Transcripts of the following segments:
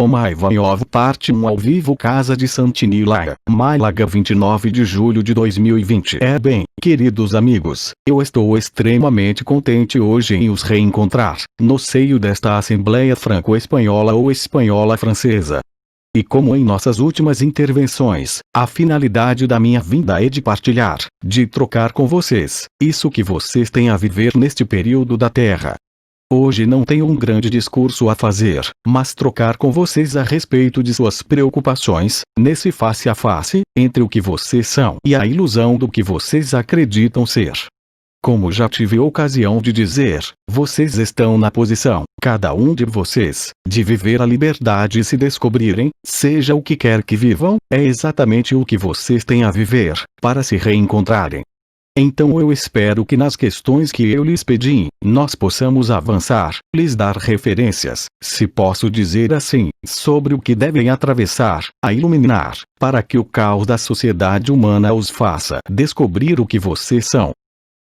O Maivanhov Parte 1 ao vivo Casa de Santinilaya, Málaga 29 de julho de 2020. Bem, queridos amigos, eu estou extremamente contente hoje em os reencontrar, no seio desta Assembleia Franco-Espanhola ou Espanhola-Francesa. E como em nossas últimas intervenções, a finalidade da minha vinda é de partilhar, de trocar com vocês, isso que vocês têm a viver neste período da Terra. Hoje não tenho um grande discurso a fazer, mas trocar com vocês a respeito de suas preocupações, nesse face a face, entre o que vocês são e a ilusão do que vocês acreditam ser. Como já tive ocasião de dizer, vocês estão na posição, cada um de vocês, de viver a liberdade e se descobrirem, seja o que quer que vivam, é exatamente o que vocês têm a viver, para se reencontrarem. Então eu espero que nas questões que eu lhes pedi, nós possamos avançar, lhes dar referências, se posso dizer assim, sobre o que devem atravessar, a iluminar, para que o caos da sociedade humana os faça descobrir o que vocês são.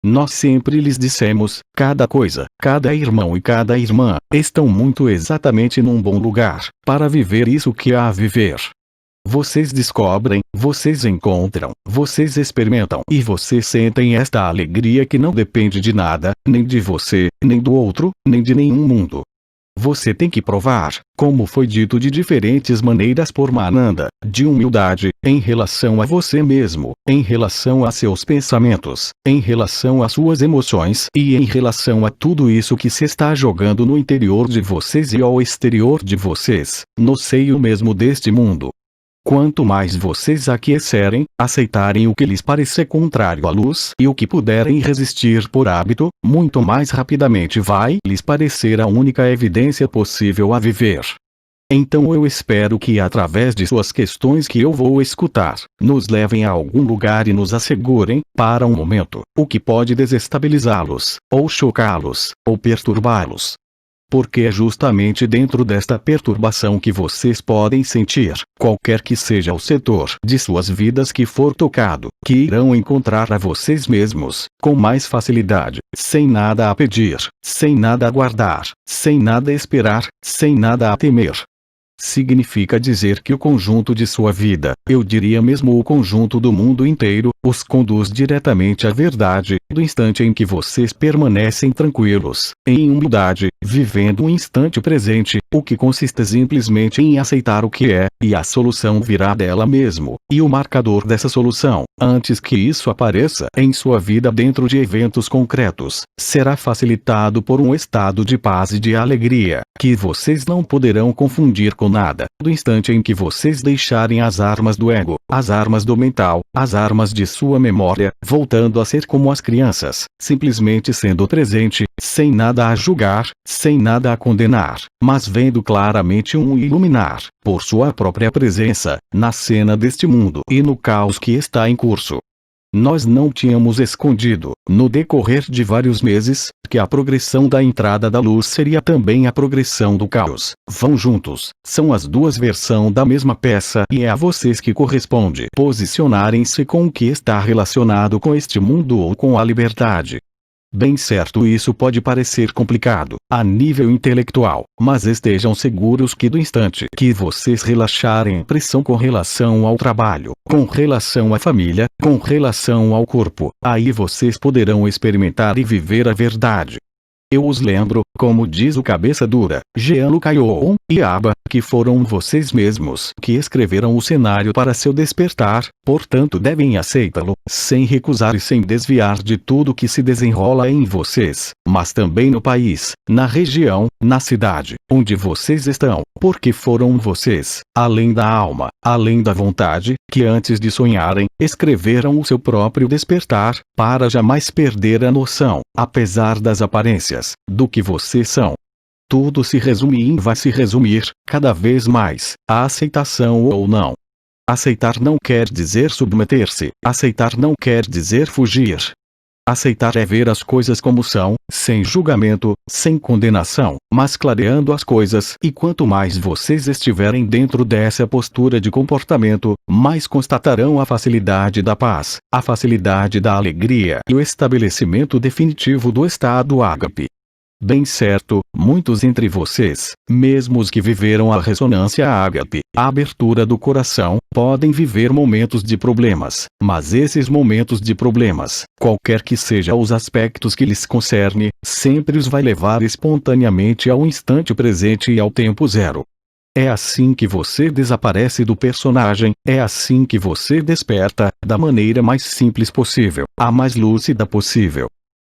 Nós sempre lhes dissemos, cada coisa, cada irmão e cada irmã, estão muito exatamente num bom lugar, para viver isso que há a viver. Vocês descobrem, vocês encontram, vocês experimentam e vocês sentem esta alegria que não depende de nada, nem de você, nem do outro, nem de nenhum mundo. Você tem que provar, como foi dito de diferentes maneiras por Mananda, de humildade, em relação a você mesmo, em relação a seus pensamentos, em relação às suas emoções e em relação a tudo isso que se está jogando no interior de vocês e ao exterior de vocês, no seio mesmo deste mundo. Quanto mais vocês aquecerem, aceitarem o que lhes parecer contrário à luz e o que puderem resistir por hábito, muito mais rapidamente vai lhes parecer a única evidência possível a viver. Então eu espero que através de suas questões que eu vou escutar, nos levem a algum lugar e nos assegurem, para um momento, o que pode desestabilizá-los, ou chocá-los, ou perturbá-los. Porque é justamente dentro desta perturbação que vocês podem sentir, qualquer que seja o setor de suas vidas que for tocado, que irão encontrar a vocês mesmos, com mais facilidade, sem nada a pedir, sem nada a guardar, sem nada a esperar, sem nada a temer. Significa dizer que o conjunto de sua vida, eu diria mesmo o conjunto do mundo inteiro, os conduz diretamente à verdade, do instante em que vocês permanecem tranquilos, em humildade, vivendo o instante presente, o que consiste simplesmente em aceitar o que é, e a solução virá dela mesmo, e o marcador dessa solução, antes que isso apareça em sua vida dentro de eventos concretos, será facilitado por um estado de paz e de alegria, que vocês não poderão confundir com nada, do instante em que vocês deixarem as armas do ego, as armas do mental, as armas de sua memória, voltando a ser como as crianças, simplesmente sendo presente, sem nada a julgar, sem nada a condenar, mas vendo claramente um iluminar, por sua própria presença, na cena deste mundo e no caos que está em curso. Nós não tínhamos escondido, no decorrer de vários meses, que a progressão da entrada da luz seria também a progressão do caos. Vão juntos, são as duas versões da mesma peça e é a vocês que corresponde posicionarem-se com o que está relacionado com este mundo ou com a liberdade. Bem certo, isso pode parecer complicado, a nível intelectual, mas estejam seguros que do instante que vocês relaxarem a pressão com relação ao trabalho, com relação à família, com relação ao corpo, aí vocês poderão experimentar e viver a verdade. Eu os lembro, como diz o cabeça dura, Jean-Luc Ayon e Abba, que foram vocês mesmos que escreveram o cenário para seu despertar, portanto devem aceitá-lo, sem recusar e sem desviar de tudo que se desenrola em vocês, mas também no país, na região, na cidade, onde vocês estão, porque foram vocês, além da alma, além da vontade, que antes de sonharem, escreveram o seu próprio despertar, para jamais perder a noção, apesar das aparências, do que vocês são. Tudo se resume e vai se resumir, cada vez mais, a aceitação ou não. Aceitar não quer dizer submeter-se, aceitar não quer dizer fugir. Aceitar é ver as coisas como são, sem julgamento, sem condenação, mas clareando as coisas, e quanto mais vocês estiverem dentro dessa postura de comportamento, mais constatarão a facilidade da paz, a facilidade da alegria e o estabelecimento definitivo do estado ágape. Bem certo, muitos entre vocês, mesmo os que viveram a ressonância ágape, a abertura do coração, podem viver momentos de problemas, mas esses momentos de problemas, qualquer que sejam os aspectos que lhes concerne, sempre os vai levar espontaneamente ao instante presente e ao tempo zero. É assim que você desaparece do personagem, é assim que você desperta, da maneira mais simples possível, a mais lúcida possível.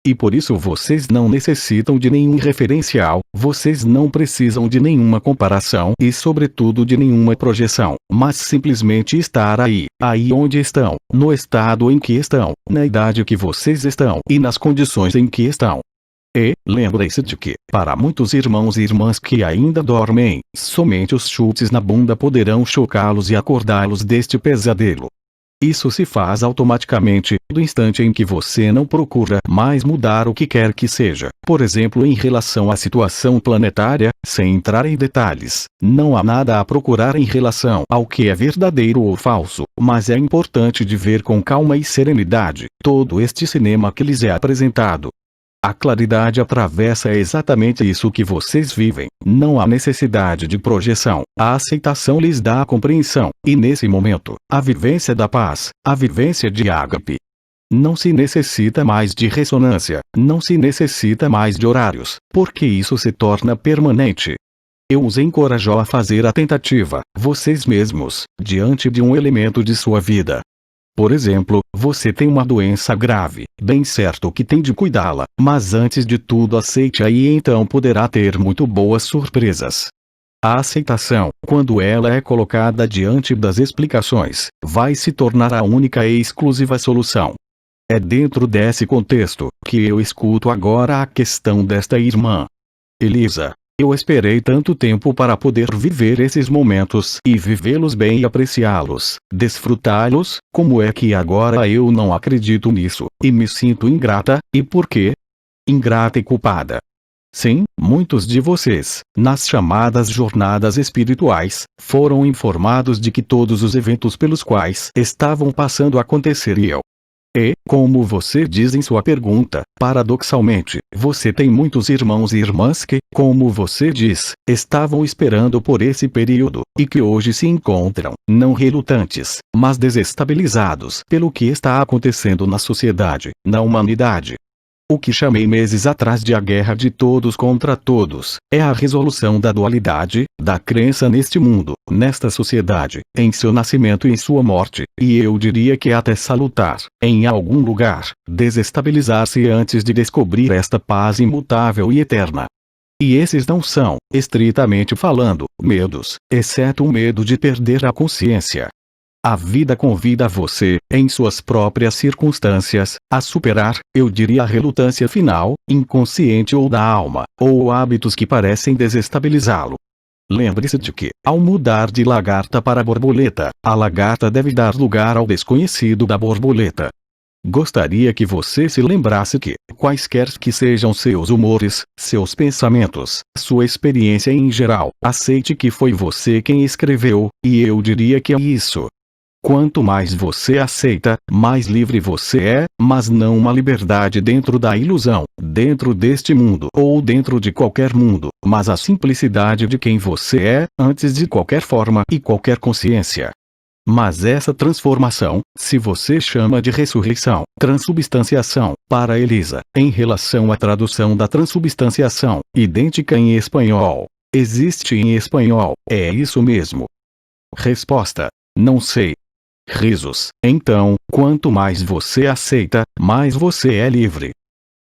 E por isso vocês não necessitam de nenhum referencial, vocês não precisam de nenhuma comparação e sobretudo de nenhuma projeção, mas simplesmente estar aí onde estão, no estado em que estão, na idade que vocês estão e nas condições em que estão. E, lembre-se de que, para muitos irmãos e irmãs que ainda dormem, somente os chutes na bunda poderão chocá-los e acordá-los deste pesadelo. Isso se faz automaticamente, do instante em que você não procura mais mudar o que quer que seja. Por exemplo, em relação à situação planetária, sem entrar em detalhes, não há nada a procurar em relação ao que é verdadeiro ou falso, mas é importante de ver com calma e serenidade todo este cinema que lhes é apresentado. A claridade atravessa exatamente isso que vocês vivem, não há necessidade de projeção, a aceitação lhes dá a compreensão, e nesse momento, a vivência da paz, a vivência de ágape. Não se necessita mais de ressonância, não se necessita mais de horários, porque isso se torna permanente. Eu os encorajo a fazer a tentativa, vocês mesmos, diante de um elemento de sua vida. Por exemplo, você tem uma doença grave, bem certo que tem de cuidá-la, mas antes de tudo aceite-a e então poderá ter muito boas surpresas. A aceitação, quando ela é colocada diante das explicações, vai se tornar a única e exclusiva solução. É dentro desse contexto que eu escuto agora a questão desta irmã. Elisa. Eu esperei tanto tempo para poder viver esses momentos e vivê-los bem e apreciá-los, desfrutá-los, como é que agora eu não acredito nisso, e me sinto ingrata, e por quê? Ingrata e culpada. Sim, muitos de vocês, nas chamadas jornadas espirituais, foram informados de que todos os eventos pelos quais estavam passando aconteceriam. E, como você diz em sua pergunta, paradoxalmente, você tem muitos irmãos e irmãs que, como você diz, estavam esperando por esse período, e que hoje se encontram, não relutantes, mas desestabilizados pelo que está acontecendo na sociedade, na humanidade. O que chamei meses atrás de a guerra de todos contra todos, é a resolução da dualidade, da crença neste mundo, nesta sociedade, em seu nascimento e em sua morte, e eu diria que é até salutar, em algum lugar, desestabilizar-se antes de descobrir esta paz imutável e eterna. E esses não são, estritamente falando, medos, exceto o medo de perder a consciência. A vida convida você, em suas próprias circunstâncias, a superar, eu diria a relutância final, inconsciente ou da alma, ou hábitos que parecem desestabilizá-lo. Lembre-se de que, ao mudar de lagarta para borboleta, a lagarta deve dar lugar ao desconhecido da borboleta. Gostaria que você se lembrasse que, quaisquer que sejam seus humores, seus pensamentos, sua experiência em geral, aceite que foi você quem escreveu, e eu diria que é isso. Quanto mais você aceita, mais livre você é, mas não uma liberdade dentro da ilusão, dentro deste mundo ou dentro de qualquer mundo, mas a simplicidade de quem você é, antes de qualquer forma e qualquer consciência. Mas essa transformação, se você chama de ressurreição, transubstanciação, para Elisa, em relação à tradução da transubstanciação, idêntica em espanhol, existe em espanhol, é isso mesmo? Resposta: não sei. Risos. Então, quanto mais você aceita, mais você é livre.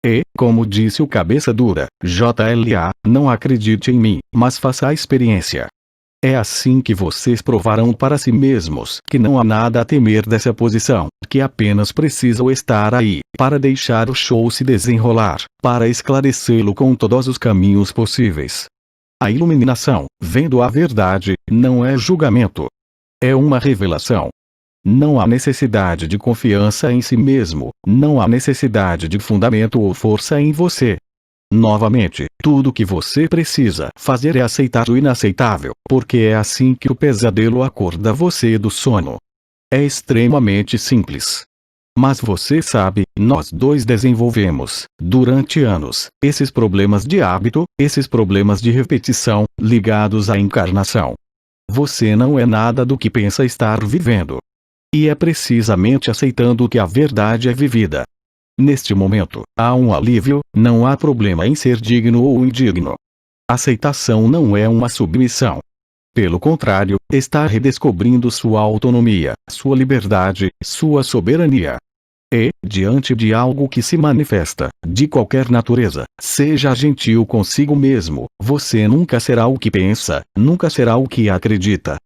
E, como disse o cabeça dura, JLA, não acredite em mim, mas faça a experiência. É assim que vocês provarão para si mesmos que não há nada a temer dessa posição, que apenas precisam estar aí, para deixar o show se desenrolar, para esclarecê-lo com todos os caminhos possíveis. A iluminação, vendo a verdade, não é julgamento. É uma revelação. Não há necessidade de confiança em si mesmo, não há necessidade de fundamento ou força em você. Novamente, tudo o que você precisa fazer é aceitar o inaceitável, porque é assim que o pesadelo acorda você do sono. É extremamente simples. Mas você sabe, nós dois desenvolvemos, durante anos, esses problemas de hábito, esses problemas de repetição, ligados à encarnação. Você não é nada do que pensa estar vivendo. E é precisamente aceitando que a verdade é vivida. Neste momento, há um alívio, não há problema em ser digno ou indigno. Aceitação não é uma submissão. Pelo contrário, está redescobrindo sua autonomia, sua liberdade, sua soberania. E, diante de algo que se manifesta, de qualquer natureza, seja gentil consigo mesmo, você nunca será o que pensa, nunca será o que acredita.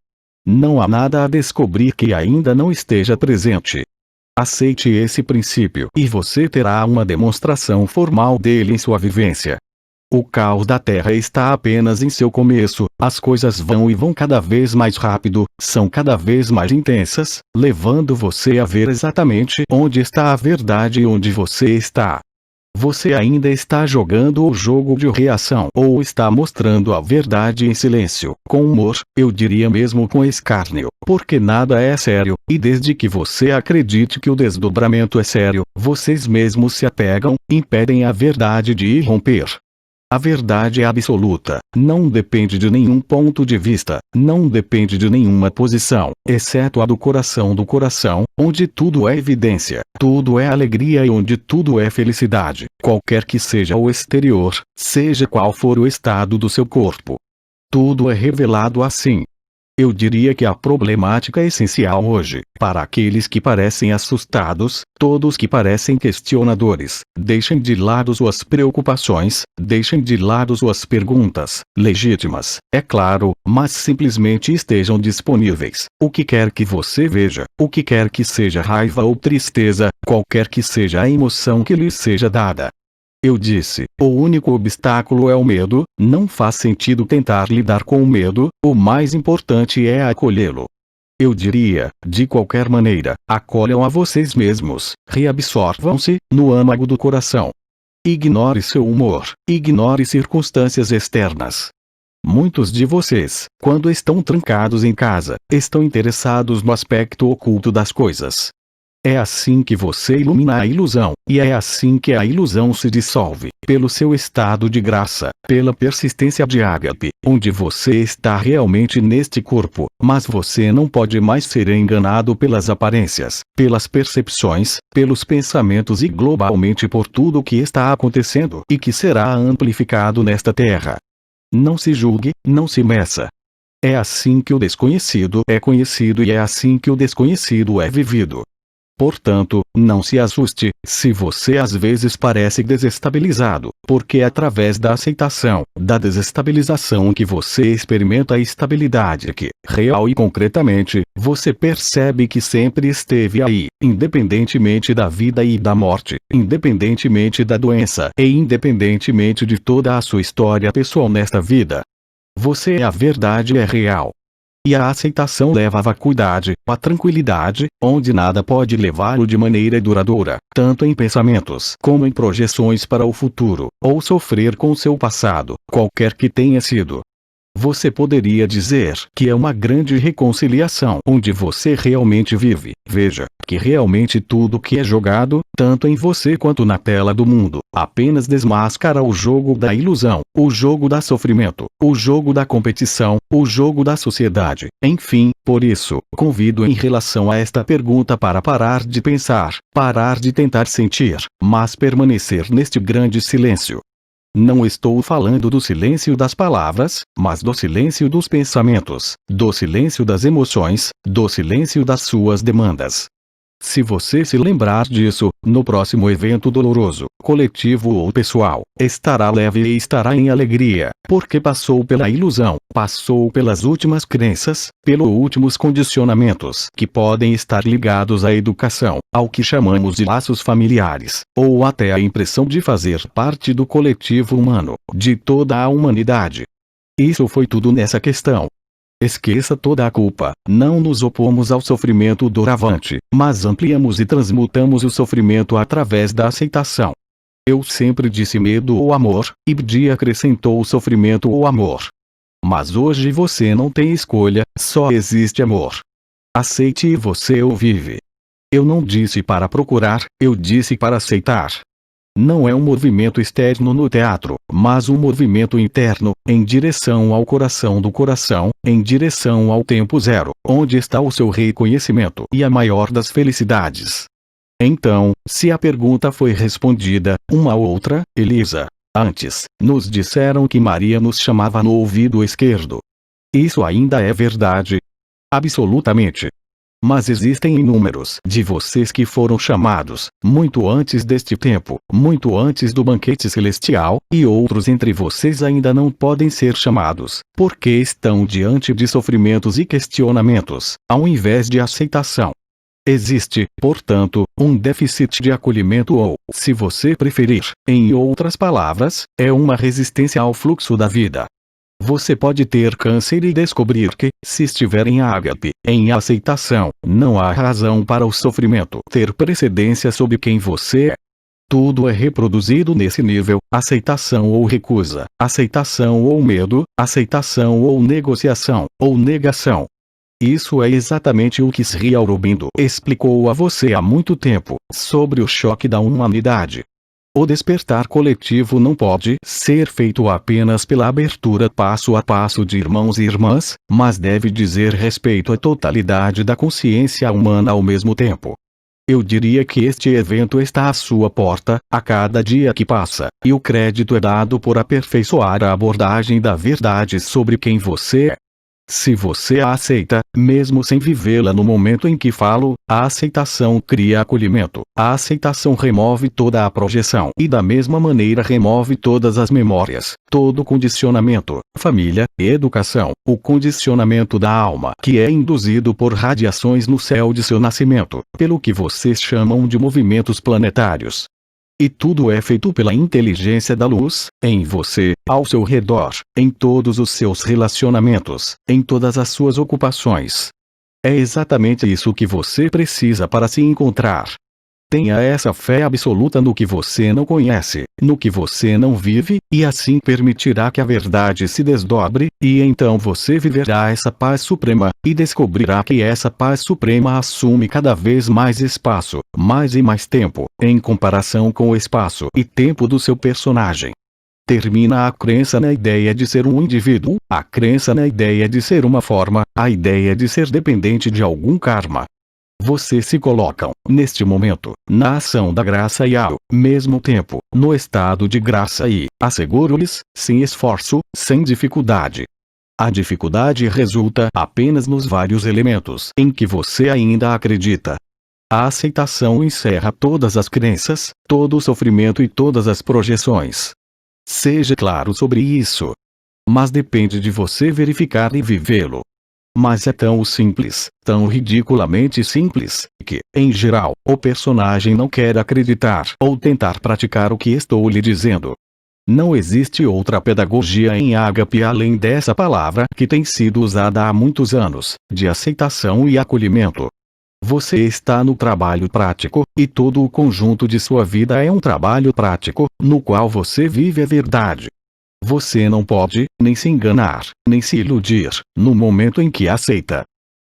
Não há nada a descobrir que ainda não esteja presente. Aceite esse princípio e você terá uma demonstração formal dele em sua vivência. O caos da Terra está apenas em seu começo, as coisas vão e vão cada vez mais rápido, são cada vez mais intensas, levando você a ver exatamente onde está a verdade e onde você está. Você ainda está jogando o jogo de reação ou está mostrando a verdade em silêncio, com humor, eu diria mesmo com escárnio, porque nada é sério, e desde que você acredite que o desdobramento é sério, vocês mesmos se apegam, impedem a verdade de irromper. A verdade é absoluta, não depende de nenhum ponto de vista, não depende de nenhuma posição, exceto a do coração, onde tudo é evidência, tudo é alegria e onde tudo é felicidade, qualquer que seja o exterior, seja qual for o estado do seu corpo. Tudo é revelado assim. Eu diria que a problemática essencial hoje, para aqueles que parecem assustados, todos que parecem questionadores, deixem de lado suas preocupações, deixem de lado suas perguntas, legítimas, é claro, mas simplesmente estejam disponíveis. O que quer que você veja, o que quer que seja raiva ou tristeza, qualquer que seja a emoção que lhe seja dada. Eu disse, o único obstáculo é o medo, não faz sentido tentar lidar com o medo, o mais importante é acolhê-lo. Eu diria, de qualquer maneira, acolham a vocês mesmos, reabsorvam-se, no âmago do coração. Ignore seu humor, ignore circunstâncias externas. Muitos de vocês, quando estão trancados em casa, estão interessados no aspecto oculto das coisas. É assim que você ilumina a ilusão, e é assim que a ilusão se dissolve, pelo seu estado de graça, pela persistência de ágape, onde você está realmente neste corpo, mas você não pode mais ser enganado pelas aparências, pelas percepções, pelos pensamentos e globalmente por tudo o que está acontecendo e que será amplificado nesta terra. Não se julgue, não se meça. É assim que o desconhecido é conhecido e é assim que o desconhecido é vivido. Portanto, não se assuste, se você às vezes parece desestabilizado, porque é através da aceitação, da desestabilização que você experimenta a estabilidade que, real e concretamente, você percebe que sempre esteve aí, independentemente da vida e da morte, independentemente da doença e independentemente de toda a sua história pessoal nesta vida. Você é a verdade, é real. E a aceitação leva à vacuidade, à tranquilidade, onde nada pode levá-lo de maneira duradoura, tanto em pensamentos como em projeções para o futuro, ou sofrer com seu passado, qualquer que tenha sido. Você poderia dizer que é uma grande reconciliação onde você realmente vive. Veja, que realmente tudo que é jogado, tanto em você quanto na tela do mundo, apenas desmascara o jogo da ilusão, o jogo da sofrimento, o jogo da competição, o jogo da sociedade. Enfim, por isso, convido em relação a esta pergunta para parar de pensar, parar de tentar sentir, mas permanecer neste grande silêncio. Não estou falando do silêncio das palavras, mas do silêncio dos pensamentos, do silêncio das emoções, do silêncio das suas demandas. Se você se lembrar disso, no próximo evento doloroso, coletivo ou pessoal, estará leve e estará em alegria, porque passou pela ilusão, passou pelas últimas crenças, pelos últimos condicionamentos que podem estar ligados à educação, ao que chamamos de laços familiares, ou até a impressão de fazer parte do coletivo humano, de toda a humanidade. Isso foi tudo nessa questão. Esqueça toda a culpa, não nos opomos ao sofrimento doravante, mas ampliamos e transmutamos o sofrimento através da aceitação. Eu sempre disse medo ou amor, e Bdi acrescentou o sofrimento ou amor. Mas hoje você não tem escolha, só existe amor. Aceite e você o vive. Eu não disse para procurar, eu disse para aceitar. Não é um movimento externo no teatro, mas um movimento interno, em direção ao coração do coração, em direção ao tempo zero, onde está o seu reconhecimento e a maior das felicidades. Então, se a pergunta foi respondida, uma outra, Elisa. Antes, nos disseram que Maria nos chamava no ouvido esquerdo. Isso ainda é verdade? Absolutamente. Mas existem inúmeros de vocês que foram chamados, muito antes deste tempo, muito antes do banquete celestial, e outros entre vocês ainda não podem ser chamados, porque estão diante de sofrimentos e questionamentos, ao invés de aceitação. Existe, portanto, um déficit de acolhimento ou, se você preferir, em outras palavras, é uma resistência ao fluxo da vida. Você pode ter câncer e descobrir que, se estiver em ágape, em aceitação, não há razão para o sofrimento ter precedência sobre quem você é. Tudo é reproduzido nesse nível, aceitação ou recusa, aceitação ou medo, aceitação ou negociação, ou negação. Isso é exatamente o que Sri Aurobindo explicou a você há muito tempo, sobre o choque da humanidade. O despertar coletivo não pode ser feito apenas pela abertura passo a passo de irmãos e irmãs, mas deve dizer respeito à totalidade da consciência humana ao mesmo tempo. Eu diria que este evento está à sua porta, a cada dia que passa, e o crédito é dado por aperfeiçoar a abordagem da verdade sobre quem você é. Se você a aceita, mesmo sem vivê-la no momento em que falo, a aceitação cria acolhimento, a aceitação remove toda a projeção e da mesma maneira remove todas as memórias, todo condicionamento, família, e educação, o condicionamento da alma que é induzido por radiações no céu de seu nascimento, pelo que vocês chamam de movimentos planetários. E tudo é feito pela inteligência da luz, em você, ao seu redor, em todos os seus relacionamentos, em todas as suas ocupações. É exatamente isso que você precisa para se encontrar. Tenha essa fé absoluta no que você não conhece, no que você não vive, e assim permitirá que a verdade se desdobre, e então você viverá essa paz suprema, e descobrirá que essa paz suprema assume cada vez mais espaço, mais e mais tempo, em comparação com o espaço e tempo do seu personagem. Termina a crença na ideia de ser um indivíduo, a crença na ideia de ser uma forma, a ideia de ser dependente de algum karma. Vocês se colocam, neste momento, na ação da graça e ao mesmo tempo, no estado de graça e, asseguro-lhes, sem esforço, sem dificuldade. A dificuldade resulta apenas nos vários elementos em que você ainda acredita. A aceitação encerra todas as crenças, todo o sofrimento e todas as projeções. Seja claro sobre isso. Mas depende de você verificar e vivê-lo. Mas é tão simples, tão ridiculamente simples, que, em geral, o personagem não quer acreditar ou tentar praticar o que estou lhe dizendo. Não existe outra pedagogia em ágape além dessa palavra que tem sido usada há muitos anos, de aceitação e acolhimento. Você está no trabalho prático, e todo o conjunto de sua vida é um trabalho prático, no qual você vive a verdade. Você não pode, nem se enganar, nem se iludir, no momento em que aceita.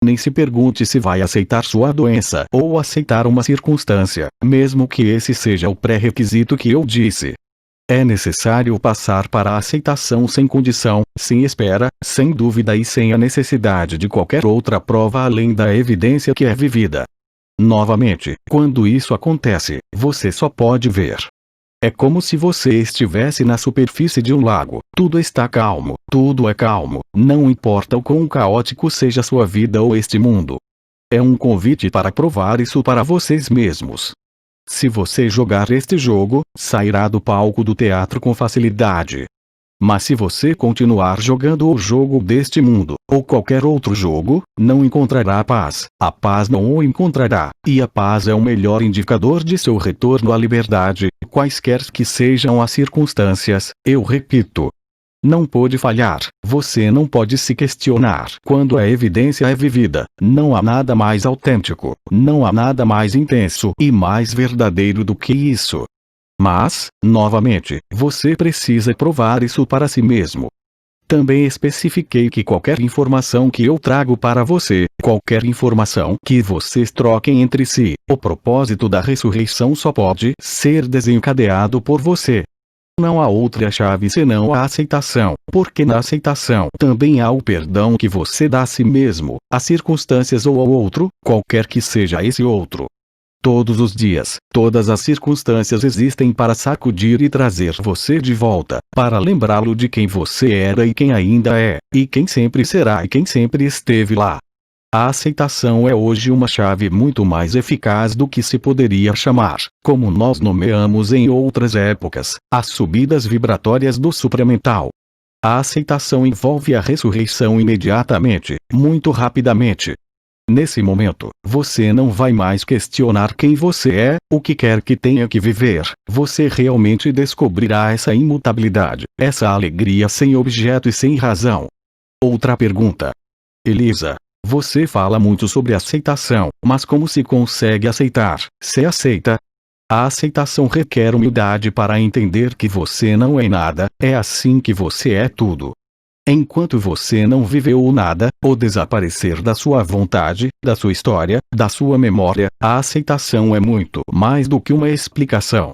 Nem se pergunte se vai aceitar sua doença ou aceitar uma circunstância, mesmo que esse seja o pré-requisito que eu disse. É necessário passar para a aceitação sem condição, sem espera, sem dúvida e sem a necessidade de qualquer outra prova além da evidência que é vivida. Novamente, quando isso acontece, você só pode ver. É como se você estivesse na superfície de um lago, tudo está calmo, tudo é calmo, não importa o quão caótico seja sua vida ou este mundo. É um convite para provar isso para vocês mesmos. Se você jogar este jogo, sairá do palco do teatro com facilidade. Mas se você continuar jogando o jogo deste mundo, ou qualquer outro jogo, não encontrará paz, a paz não o encontrará, e a paz é o melhor indicador de seu retorno à liberdade, quaisquer que sejam as circunstâncias, eu repito. Não pode falhar, você não pode se questionar quando a evidência é vivida, não há nada mais autêntico, não há nada mais intenso e mais verdadeiro do que isso. Mas, novamente, você precisa provar isso para si mesmo. Também especifiquei que qualquer informação que eu trago para você, qualquer informação que vocês troquem entre si, o propósito da ressurreição só pode ser desencadeado por você. Não há outra chave senão a aceitação, porque na aceitação também há o perdão que você dá a si mesmo, às circunstâncias ou ao outro, qualquer que seja esse outro. Todos os dias, todas as circunstâncias existem para sacudir e trazer você de volta, para lembrá-lo de quem você era e quem ainda é, e quem sempre será e quem sempre esteve lá. A aceitação é hoje uma chave muito mais eficaz do que se poderia chamar, como nós nomeamos em outras épocas, as subidas vibratórias do supramental. A aceitação envolve a ressurreição imediatamente, muito rapidamente. Nesse momento, você não vai mais questionar quem você é, o que quer que tenha que viver, você realmente descobrirá essa imutabilidade, essa alegria sem objeto e sem razão. Outra pergunta. Elisa, você fala muito sobre aceitação, mas como se consegue aceitar? Se aceita? A aceitação requer humildade para entender que você não é nada, é assim que você é tudo. Enquanto você não viveu o nada, o desaparecer da sua vontade, da sua história, da sua memória, a aceitação é muito mais do que uma explicação.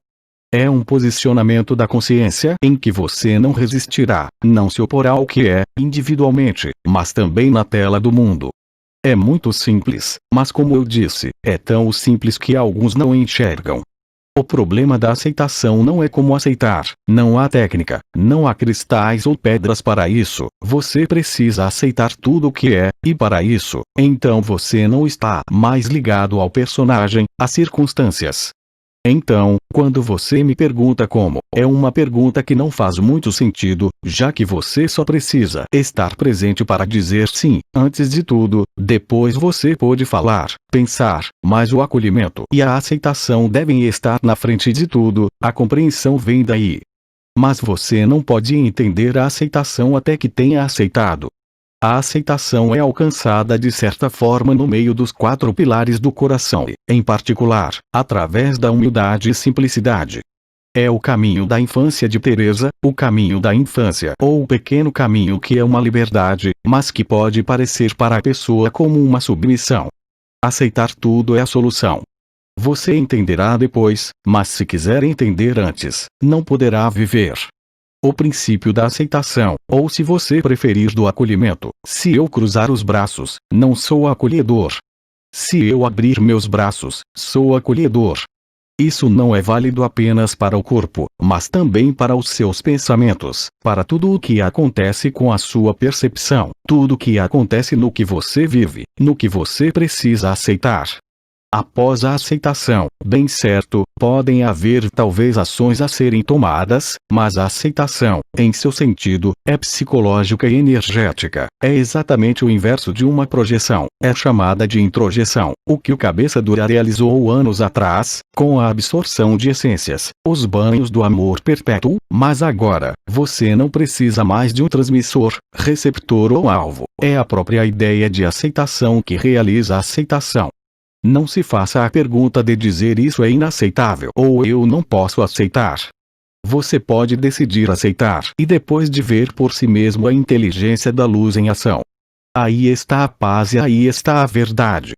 É um posicionamento da consciência em que você não resistirá, não se oporá ao que é, individualmente, mas também na tela do mundo. É muito simples, mas como eu disse, é tão simples que alguns não enxergam. O problema da aceitação não é como aceitar, não há técnica, não há cristais ou pedras para isso, você precisa aceitar tudo o que é, e para isso, então você não está mais ligado ao personagem, às circunstâncias. Então, quando você me pergunta como, é uma pergunta que não faz muito sentido, já que você só precisa estar presente para dizer sim, antes de tudo, depois você pode falar, pensar, mas o acolhimento e a aceitação devem estar na frente de tudo, a compreensão vem daí. Mas você não pode entender a aceitação até que tenha aceitado. A aceitação é alcançada de certa forma no meio dos 4 pilares do coração e, em particular, através da humildade e simplicidade. É o caminho da infância de Teresa, o caminho da infância ou o pequeno caminho que é uma liberdade, mas que pode parecer para a pessoa como uma submissão. Aceitar tudo é a solução. Você entenderá depois, mas se quiser entender antes, não poderá viver. O princípio da aceitação, ou se você preferir do acolhimento, se eu cruzar os braços, não sou acolhedor. Se eu abrir meus braços, sou acolhedor. Isso não é válido apenas para o corpo, mas também para os seus pensamentos, para tudo o que acontece com a sua percepção, tudo o que acontece no que você vive, no que você precisa aceitar. Após a aceitação, bem certo, podem haver talvez ações a serem tomadas, mas a aceitação, em seu sentido, é psicológica e energética, é exatamente o inverso de uma projeção, é chamada de introjeção, o que o cabeça dura realizou anos atrás, com a absorção de essências, os banhos do amor perpétuo, mas agora, você não precisa mais de um transmissor, receptor ou alvo, é a própria ideia de aceitação que realiza a aceitação. Não se faça a pergunta de dizer isso é inaceitável ou eu não posso aceitar. Você pode decidir aceitar e depois de ver por si mesmo a inteligência da luz em ação. Aí está a paz e aí está a verdade.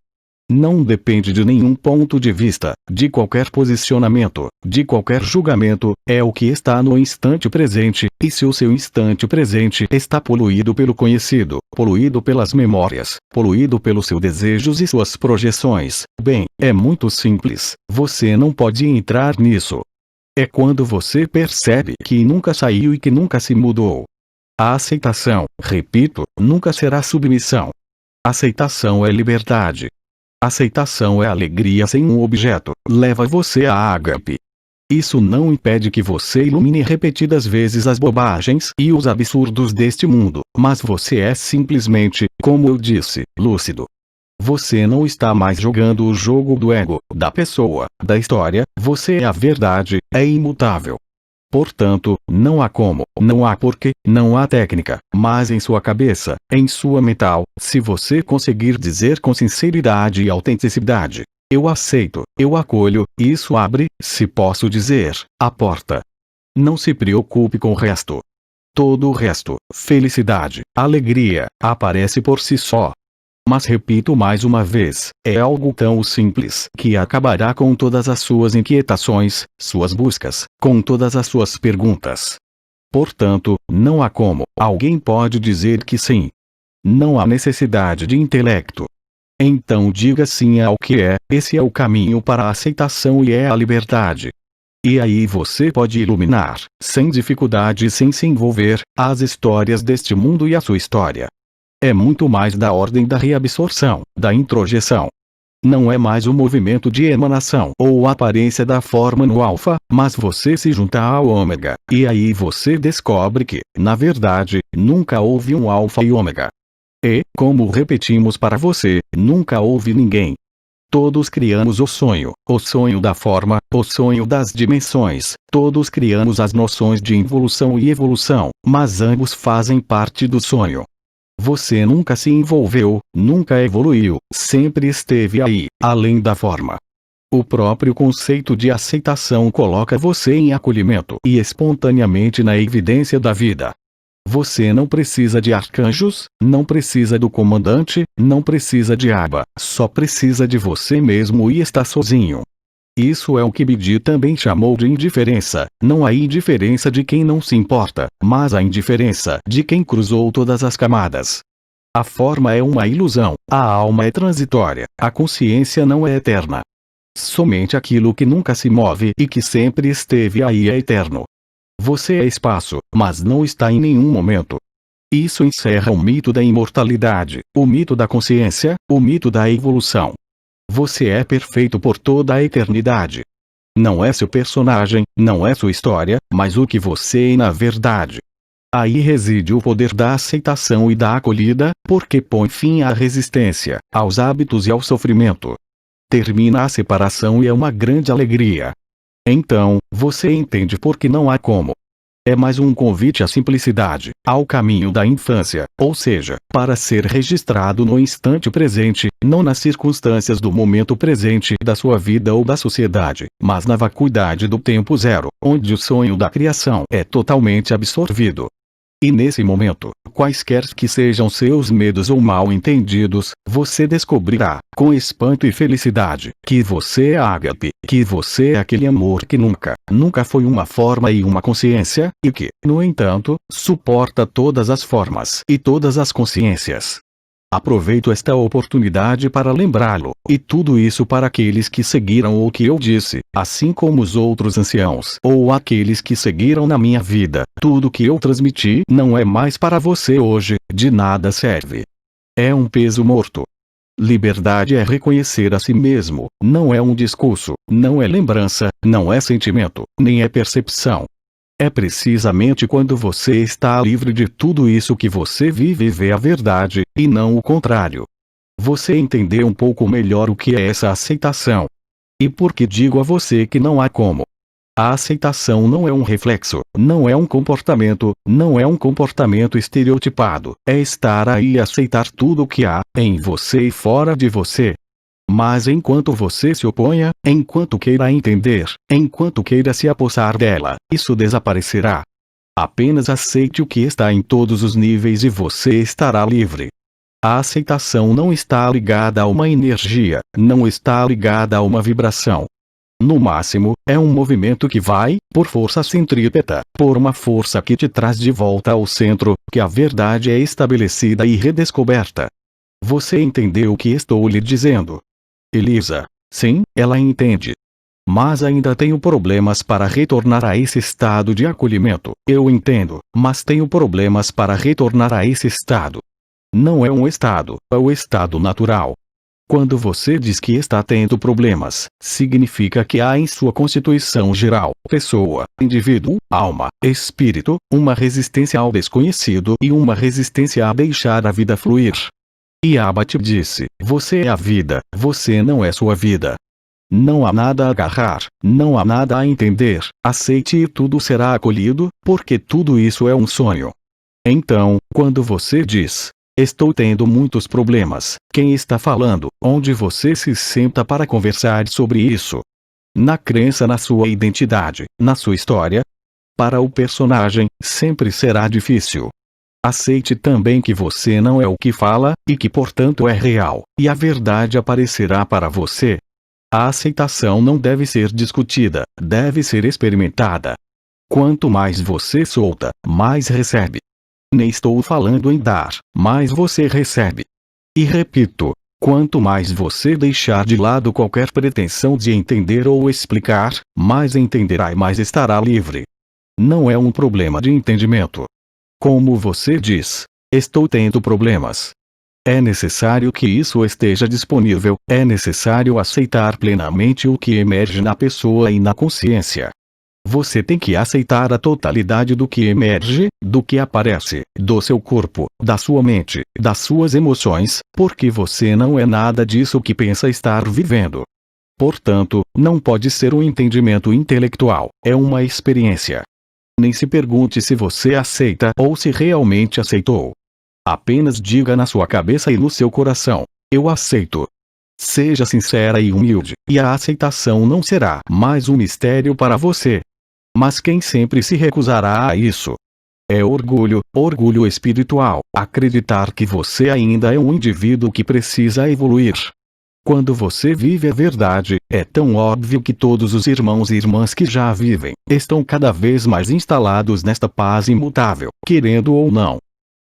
Não depende de nenhum ponto de vista, de qualquer posicionamento, de qualquer julgamento, é o que está no instante presente, e se o seu instante presente está poluído pelo conhecido, poluído pelas memórias, poluído pelos seus desejos e suas projeções, bem, é muito simples, você não pode entrar nisso. É quando você percebe que nunca saiu e que nunca se mudou. A aceitação, repito, nunca será submissão. Aceitação é liberdade. Aceitação é alegria sem um objeto, leva você a ágape. Isso não impede que você ilumine repetidas vezes as bobagens e os absurdos deste mundo, mas você é simplesmente, como eu disse, lúcido. Você não está mais jogando o jogo do ego, da pessoa, da história, você é a verdade, é imutável. Portanto, não há como, não há porquê, não há técnica, mas em sua cabeça, em sua mental, se você conseguir dizer com sinceridade e autenticidade, eu aceito, eu acolho, isso abre, se posso dizer, a porta. Não se preocupe com o resto. Todo o resto, felicidade, alegria, aparece por si só. Mas repito mais uma vez, é algo tão simples que acabará com todas as suas inquietações, suas buscas, com todas as suas perguntas. Portanto, não há como alguém pode dizer que sim. Não há necessidade de intelecto. Então diga sim ao que é, esse é o caminho para a aceitação e é a liberdade. E aí você pode iluminar, sem dificuldade e sem se envolver, as histórias deste mundo e a sua história. É muito mais da ordem da reabsorção, da introjeção. Não é mais o movimento de emanação ou aparência da forma no alfa, mas você se junta ao ômega, e aí você descobre que, na verdade, nunca houve um alfa e ômega. E, como repetimos para você, nunca houve ninguém. Todos criamos o sonho da forma, o sonho das dimensões, todos criamos as noções de involução e evolução, mas ambos fazem parte do sonho. Você nunca se envolveu, nunca evoluiu, sempre esteve aí, além da forma. O próprio conceito de aceitação coloca você em acolhimento e espontaneamente na evidência da vida. Você não precisa de arcanjos, não precisa do comandante, não precisa de aba, só precisa de você mesmo e está sozinho. Isso é o que Bidi também chamou de indiferença. Não a indiferença de quem não se importa, mas a indiferença de quem cruzou todas as camadas. A forma é uma ilusão, a alma é transitória, a consciência não é eterna. Somente aquilo que nunca se move e que sempre esteve aí é eterno. Você é espaço, mas não está em nenhum momento. Isso encerra o mito da imortalidade, o mito da consciência, o mito da evolução. Você é perfeito por toda a eternidade. Não é seu personagem, não é sua história, mas o que você é na verdade. Aí reside o poder da aceitação e da acolhida, porque põe fim à resistência, aos hábitos e ao sofrimento. Termina a separação e é uma grande alegria. Então, você entende por que não há como. É mais um convite à simplicidade, ao caminho da infância, ou seja, para ser registrado no instante presente, não nas circunstâncias do momento presente da sua vida ou da sociedade, mas na vacuidade do tempo zero, onde o sonho da criação é totalmente absorvido. E nesse momento, quaisquer que sejam seus medos ou mal entendidos, você descobrirá, com espanto e felicidade, que você é ágape, que você é aquele amor que nunca foi uma forma e uma consciência, e que, no entanto, suporta todas as formas e todas as consciências. Aproveito esta oportunidade para lembrá-lo, e tudo isso para aqueles que seguiram o que eu disse, assim como os outros anciãos ou aqueles que seguiram na minha vida. Tudo que eu transmiti não é mais para você hoje, de nada serve. É um peso morto. Liberdade é reconhecer a si mesmo, não é um discurso, não é lembrança, não é sentimento, nem é percepção. É precisamente quando você está livre de tudo isso que você vive e vê a verdade, e não o contrário. Você entendeu um pouco melhor o que é essa aceitação. E por que digo a você que não há como? A aceitação não é um reflexo, não é um comportamento estereotipado, é estar aí e aceitar tudo o que há, em você e fora de você. Mas enquanto você se oponha, enquanto queira entender, enquanto queira se apossar dela, isso desaparecerá. Apenas aceite o que está em todos os níveis e você estará livre. A aceitação não está ligada a uma energia, não está ligada a uma vibração. No máximo, é um movimento que vai, por força centrípeta, por uma força que te traz de volta ao centro, que a verdade é estabelecida e redescoberta. Você entendeu o que estou lhe dizendo? Elisa, sim, ela entende. Mas ainda tenho problemas para retornar a esse estado de acolhimento. Eu entendo, mas tenho problemas para retornar a esse estado. Não é um estado, é o estado natural. Quando você diz que está tendo problemas, significa que há em sua constituição geral, pessoa, indivíduo, alma, espírito, uma resistência ao desconhecido e uma resistência a deixar a vida fluir. E Abate disse, você é a vida, você não é sua vida. Não há nada a agarrar, não há nada a entender, aceite e tudo será acolhido, porque tudo isso é um sonho. Então, quando você diz, estou tendo muitos problemas, quem está falando, onde você se senta para conversar sobre isso? Na crença na sua identidade, na sua história? Para o personagem, sempre será difícil. Aceite também que você não é o que fala, e que portanto é real, e a verdade aparecerá para você. A aceitação não deve ser discutida, deve ser experimentada. Quanto mais você solta, mais recebe. Nem estou falando em dar, mais você recebe. E repito, quanto mais você deixar de lado qualquer pretensão de entender ou explicar, mais entenderá e mais estará livre. Não é um problema de entendimento. Como você diz, estou tendo problemas. É necessário que isso esteja disponível, é necessário aceitar plenamente o que emerge na pessoa e na consciência. Você tem que aceitar a totalidade do que emerge, do que aparece, do seu corpo, da sua mente, das suas emoções, porque você não é nada disso que pensa estar vivendo. Portanto, não pode ser um entendimento intelectual, é uma experiência. Nem se pergunte se você aceita ou se realmente aceitou. Apenas diga na sua cabeça e no seu coração: eu aceito. Seja sincera e humilde, e a aceitação não será mais um mistério para você. Mas quem sempre se recusará a isso? É orgulho, orgulho espiritual, acreditar que você ainda é um indivíduo que precisa evoluir. Quando você vive a verdade, é tão óbvio que todos os irmãos e irmãs que já vivem, estão cada vez mais instalados nesta paz imutável, querendo ou não.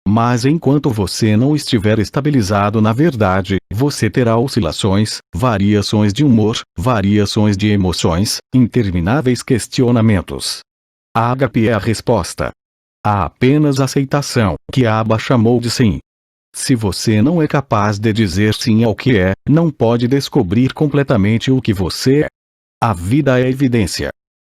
Mas enquanto você não estiver estabilizado na verdade, você terá oscilações, variações de humor, variações de emoções, intermináveis questionamentos. A ágape é a resposta. Há apenas aceitação, que Abba chamou de sim. Se você não é capaz de dizer sim ao que é, não pode descobrir completamente o que você é. A vida é evidência.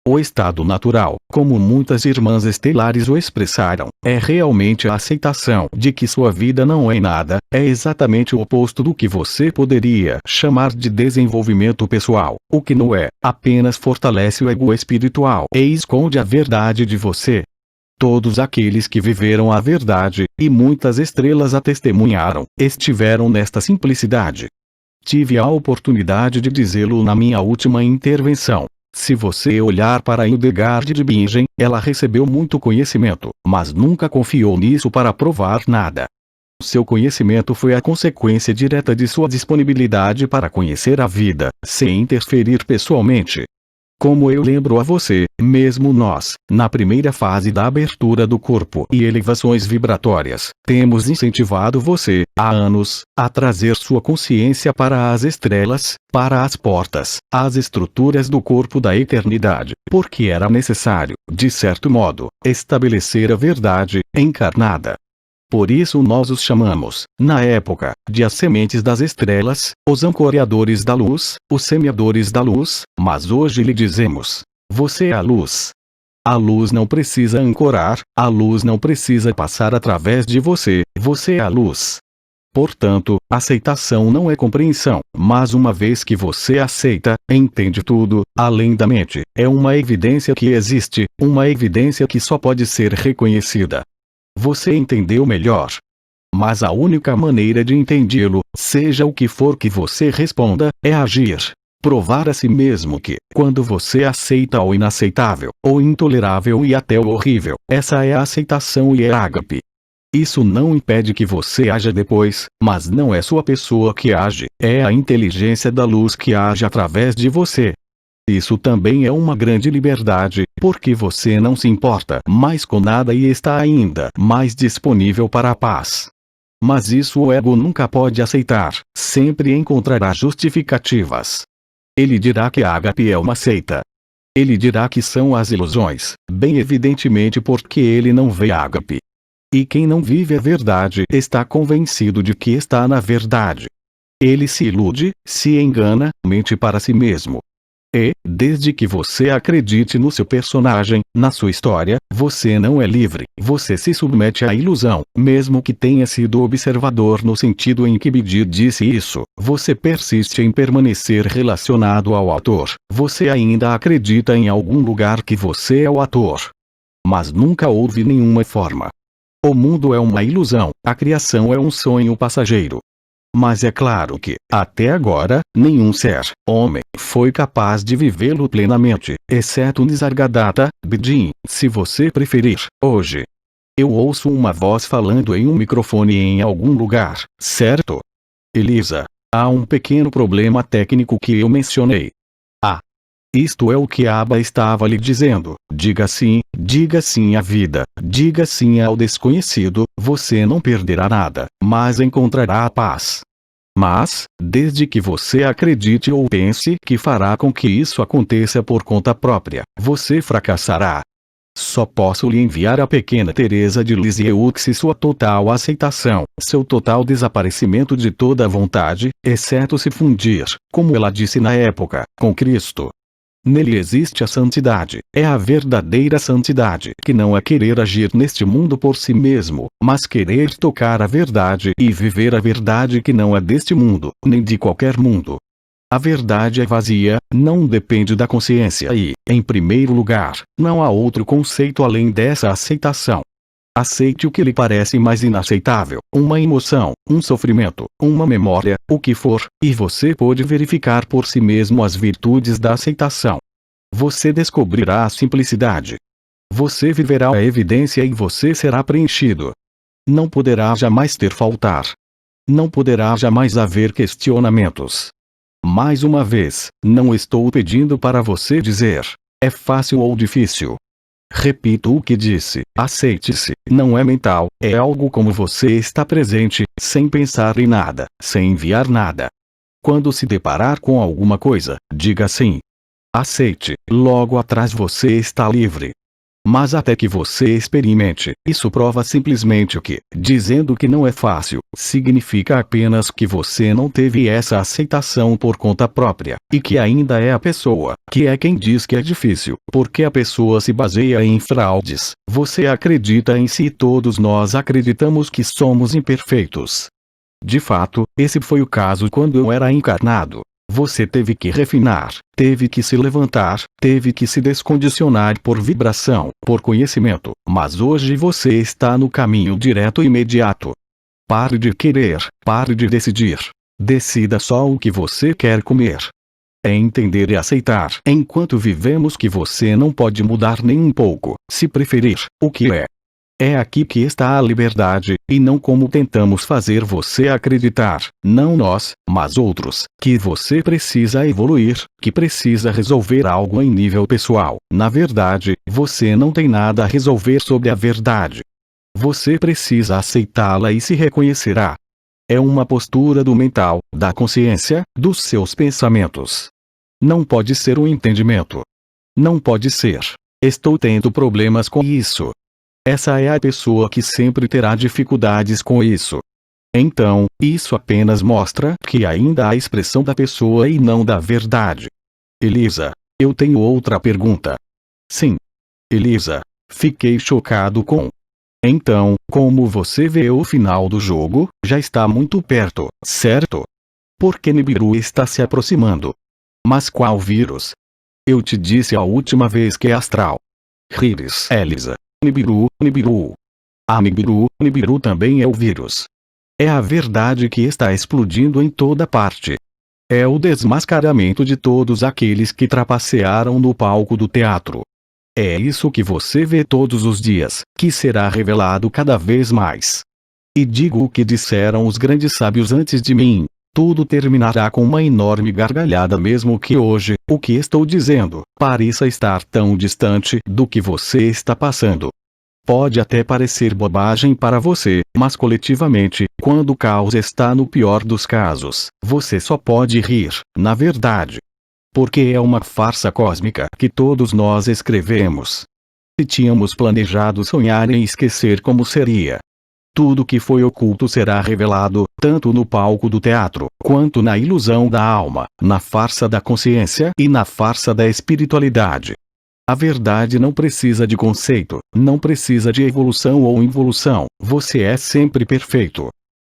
O estado natural, como muitas irmãs estelares o expressaram, é realmente a aceitação de que sua vida não é nada, é exatamente o oposto do que você poderia chamar de desenvolvimento pessoal. O que não é, apenas fortalece o ego espiritual e esconde a verdade de você. Todos aqueles que viveram a verdade, e muitas estrelas a testemunharam, estiveram nesta simplicidade. Tive a oportunidade de dizê-lo na minha última intervenção. Se você olhar para Hildegard de Bingen, ela recebeu muito conhecimento, mas nunca confiou nisso para provar nada. Seu conhecimento foi a consequência direta de sua disponibilidade para conhecer a vida, sem interferir pessoalmente. Como eu lembro a você, mesmo nós, na primeira fase da abertura do corpo e elevações vibratórias, temos incentivado você, há anos, a trazer sua consciência para as estrelas, para as portas, as estruturas do corpo da eternidade, porque era necessário, de certo modo, estabelecer a verdade, encarnada. Por isso nós os chamamos, na época, de as sementes das estrelas, os ancoradores da luz, os semeadores da luz, mas hoje lhe dizemos: você é a luz. A luz não precisa ancorar, a luz não precisa passar através de você, você é a luz. Portanto, aceitação não é compreensão, mas uma vez que você aceita, entende tudo, além da mente, é uma evidência que existe, uma evidência que só pode ser reconhecida. Você entendeu melhor. Mas a única maneira de entendê-lo, seja o que for que você responda, é agir. Provar a si mesmo que, quando você aceita o inaceitável, o intolerável e até o horrível, essa é a aceitação e é ágape. Isso não impede que você haja depois, mas não é sua pessoa que age, é a inteligência da luz que age através de você. Isso também é uma grande liberdade, porque você não se importa mais com nada e está ainda mais disponível para a paz. Mas isso o ego nunca pode aceitar, sempre encontrará justificativas. Ele dirá que a ágape é uma seita. Ele dirá que são as ilusões, bem evidentemente porque ele não vê a ágape. E quem não vive a verdade está convencido de que está na verdade. Ele se ilude, se engana, mente para si mesmo. E, desde que você acredite no seu personagem, na sua história, você não é livre, você se submete à ilusão, mesmo que tenha sido observador no sentido em que Bidi disse isso, você persiste em permanecer relacionado ao ator, você ainda acredita em algum lugar que você é o ator. Mas nunca houve nenhuma forma. O mundo é uma ilusão, a criação é um sonho passageiro. Mas é claro que, até agora, nenhum ser, homem, foi capaz de vivê-lo plenamente, exceto Nisargadatta, Bidin, se você preferir, hoje. Eu ouço uma voz falando em um microfone em algum lugar, certo? Elisa, há um pequeno problema técnico que eu mencionei. Ah. Isto é o que Abba estava lhe dizendo. Diga sim à vida, diga sim ao desconhecido, você não perderá nada, mas encontrará a paz. Mas, desde que você acredite ou pense que fará com que isso aconteça por conta própria, você fracassará. Só posso lhe enviar a pequena Teresa de Lisieux e sua total aceitação, seu total desaparecimento de toda a vontade, exceto se fundir, como ela disse na época, com Cristo. Nele existe a santidade, é a verdadeira santidade, que não é querer agir neste mundo por si mesmo, mas querer tocar a verdade e viver a verdade que não é deste mundo, nem de qualquer mundo. A verdade é vazia, não depende da consciência e, em primeiro lugar, não há outro conceito além dessa aceitação. Aceite o que lhe parece mais inaceitável, uma emoção, um sofrimento, uma memória, o que for, e você pode verificar por si mesmo as virtudes da aceitação. Você descobrirá a simplicidade. Você viverá a evidência e você será preenchido. Não poderá jamais ter faltar. Não poderá jamais haver questionamentos. Mais uma vez, não estou pedindo para você dizer, é fácil ou difícil. Repito o que disse, aceite-se, não é mental, é algo como você está presente, sem pensar em nada, sem enviar nada. Quando se deparar com alguma coisa, diga sim. Aceite, logo atrás você está livre. Mas até que você experimente, isso prova simplesmente que, dizendo que não é fácil, significa apenas que você não teve essa aceitação por conta própria, e que ainda é a pessoa, que é quem diz que é difícil, porque a pessoa se baseia em fraudes. Você acredita em si e todos nós acreditamos que somos imperfeitos. De fato, esse foi o caso quando eu era encarnado. Você teve que refinar, teve que se levantar, teve que se descondicionar por vibração, por conhecimento, mas hoje você está no caminho direto e imediato. Pare de querer, pare de decidir. Decida só o que você quer comer. É entender e aceitar enquanto vivemos que você não pode mudar nem um pouco, se preferir, o que é. É aqui que está a liberdade, e não como tentamos fazer você acreditar, não nós, mas outros, que você precisa evoluir, que precisa resolver algo em nível pessoal. Na verdade, você não tem nada a resolver sobre a verdade. Você precisa aceitá-la e se reconhecerá. É uma postura do mental, da consciência, dos seus pensamentos. Não pode ser um entendimento. Não pode ser. Estou tendo problemas com isso. Essa é a pessoa que sempre terá dificuldades com isso. Então, isso apenas mostra que ainda há expressão da pessoa e não da verdade. Elisa, eu tenho outra pergunta. Sim. Elisa, fiquei chocado com. Então, como você vê o final do jogo, já está muito perto, certo? Porque Nibiru está se aproximando. Mas qual vírus? Eu te disse a última vez que é astral. Riris, Elisa. Nibiru. A Nibiru também é o vírus. É a verdade que está explodindo em toda parte. É o desmascaramento de todos aqueles que trapacearam no palco do teatro. É isso que você vê todos os dias, que será revelado cada vez mais. E digo o que disseram os grandes sábios antes de mim. Tudo terminará com uma enorme gargalhada, mesmo que hoje, o que estou dizendo, pareça estar tão distante do que você está passando. Pode até parecer bobagem para você, mas coletivamente, quando o caos está no pior dos casos, você só pode rir, na verdade. Porque é uma farsa cósmica que todos nós escrevemos. Se tínhamos planejado sonhar em esquecer como seria. Tudo que foi oculto será revelado, tanto no palco do teatro, quanto na ilusão da alma, na farsa da consciência e na farsa da espiritualidade. A verdade não precisa de conceito, não precisa de evolução ou involução, você é sempre perfeito.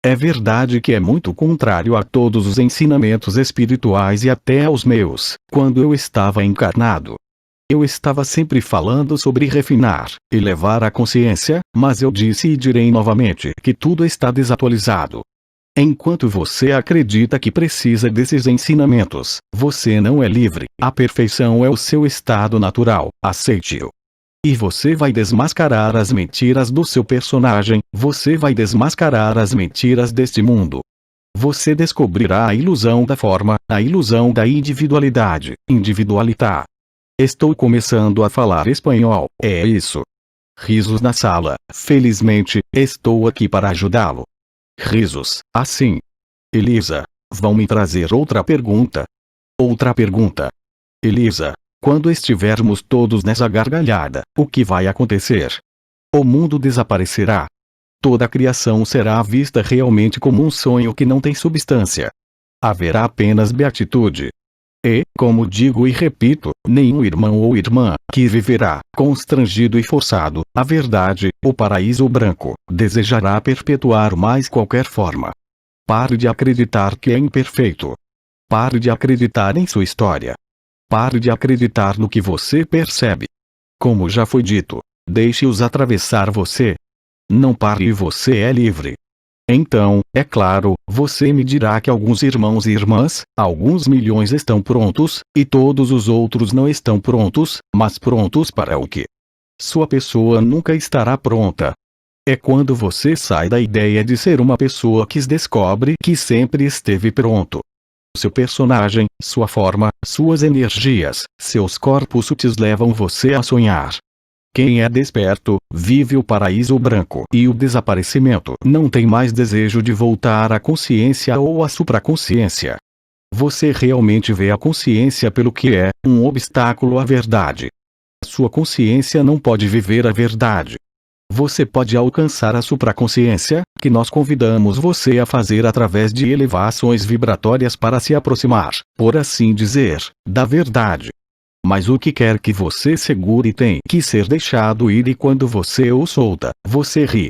É verdade que é muito contrário a todos os ensinamentos espirituais e até aos meus, quando eu estava encarnado. Eu estava sempre falando sobre refinar, elevar a consciência, mas eu disse e direi novamente que tudo está desatualizado. Enquanto você acredita que precisa desses ensinamentos, você não é livre. A perfeição é o seu estado natural, aceite-o. E você vai desmascarar as mentiras do seu personagem, você vai desmascarar as mentiras deste mundo. Você descobrirá a ilusão da forma, a ilusão da individualidade, individualidade. Estou começando a falar espanhol, é isso. Risos na sala. Felizmente, estou aqui para ajudá-lo. Risos, assim. Elisa, vão me trazer outra pergunta? Outra pergunta. Elisa, quando estivermos todos nessa gargalhada, o que vai acontecer? O mundo desaparecerá. Toda a criação será vista realmente como um sonho que não tem substância. Haverá apenas beatitude. E, como digo e repito, nenhum irmão ou irmã, que viverá, constrangido e forçado, a verdade, o paraíso branco, desejará perpetuar mais qualquer forma. Pare de acreditar que é imperfeito. Pare de acreditar em sua história. Pare de acreditar no que você percebe. Como já foi dito, deixe-os atravessar você. Não pare e você é livre. Então, é claro, você me dirá que alguns irmãos e irmãs, alguns milhões estão prontos, e todos os outros não estão prontos, mas prontos para o quê? Sua pessoa nunca estará pronta. É quando você sai da ideia de ser uma pessoa que descobre que sempre esteve pronto. Seu personagem, sua forma, suas energias, seus corpos sutis levam você a sonhar. Quem é desperto, vive o paraíso branco e o desaparecimento. Não tem mais desejo de voltar à consciência ou à supraconsciência. Você realmente vê a consciência pelo que é, um obstáculo à verdade. Sua consciência não pode viver a verdade. Você pode alcançar a supraconsciência, que nós convidamos você a fazer através de elevações vibratórias para se aproximar, por assim dizer, da verdade. Mas o que quer que você segure tem que ser deixado ir, e quando você o solta, você ri.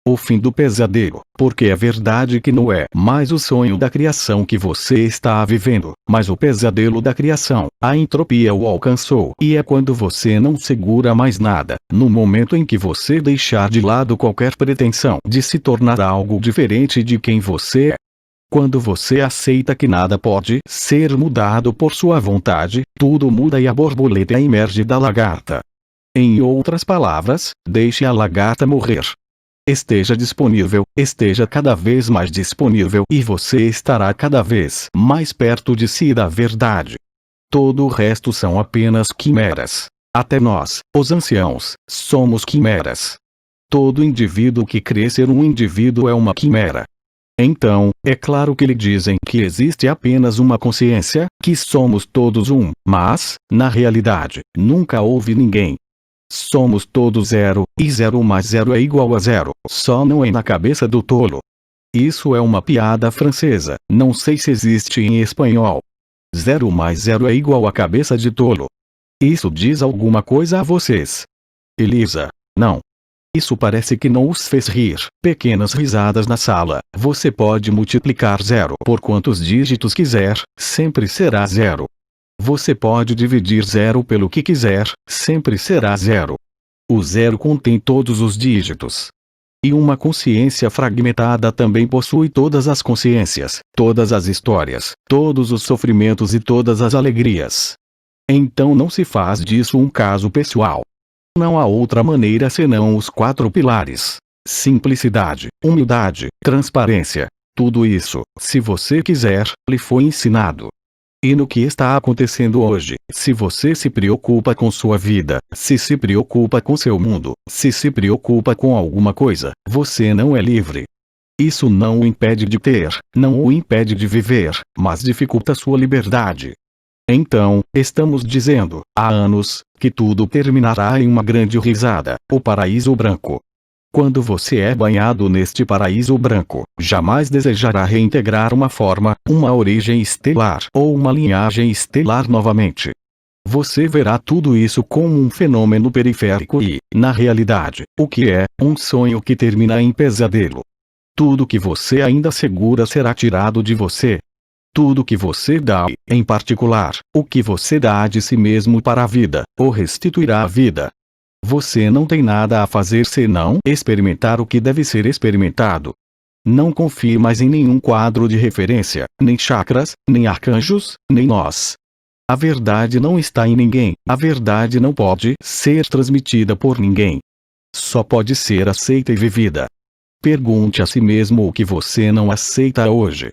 O fim do pesadelo, porque é verdade que não é mais o sonho da criação que você está vivendo, mas o pesadelo da criação. A entropia o alcançou, e é quando você não segura mais nada, no momento em que você deixar de lado qualquer pretensão de se tornar algo diferente de quem você é. Quando você aceita que nada pode ser mudado por sua vontade, tudo muda e a borboleta emerge da lagarta. Em outras palavras, deixe a lagarta morrer. Esteja disponível, esteja cada vez mais disponível e você estará cada vez mais perto de si e da verdade. Todo o resto são apenas quimeras. Até nós, os anciãos, somos quimeras. Todo indivíduo que crê ser um indivíduo é uma quimera. Então, é claro que lhe dizem que existe apenas uma consciência, que somos todos um, mas, na realidade, nunca houve ninguém. Somos todos zero, e zero mais zero é igual a zero, só não é na cabeça do tolo. Isso é uma piada francesa, não sei se existe em espanhol. Zero mais zero é igual a cabeça de tolo. Isso diz alguma coisa a vocês? Elisa, não. Isso parece que não os fez rir. Pequenas risadas na sala. Você pode multiplicar zero por quantos dígitos quiser, sempre será zero. Você pode dividir zero pelo que quiser, sempre será zero. O zero contém todos os dígitos. E uma consciência fragmentada também possui todas as consciências, todas as histórias, todos os sofrimentos e todas as alegrias. Então não se faz disso um caso pessoal. Não há outra maneira senão os 4 pilares. Simplicidade, humildade, transparência. Tudo isso, se você quiser, lhe foi ensinado. E no que está acontecendo hoje, se você se preocupa com sua vida, se preocupa com seu mundo, se preocupa com alguma coisa, você não é livre. Isso não o impede de ter, não o impede de viver, mas dificulta sua liberdade. Então, estamos dizendo, há anos, que tudo terminará em uma grande risada, o paraíso branco. Quando você é banhado neste paraíso branco, jamais desejará reintegrar uma forma, uma origem estelar ou uma linhagem estelar novamente. Você verá tudo isso como um fenômeno periférico e, na realidade, o que é, um sonho que termina em pesadelo. Tudo que você ainda segura será tirado de você. Tudo que você dá, em particular, o que você dá de si mesmo para a vida, o restituirá à vida. Você não tem nada a fazer senão experimentar o que deve ser experimentado. Não confie mais em nenhum quadro de referência, nem chakras, nem arcanjos, nem nós. A verdade não está em ninguém, a verdade não pode ser transmitida por ninguém. Só pode ser aceita e vivida. Pergunte a si mesmo o que você não aceita hoje.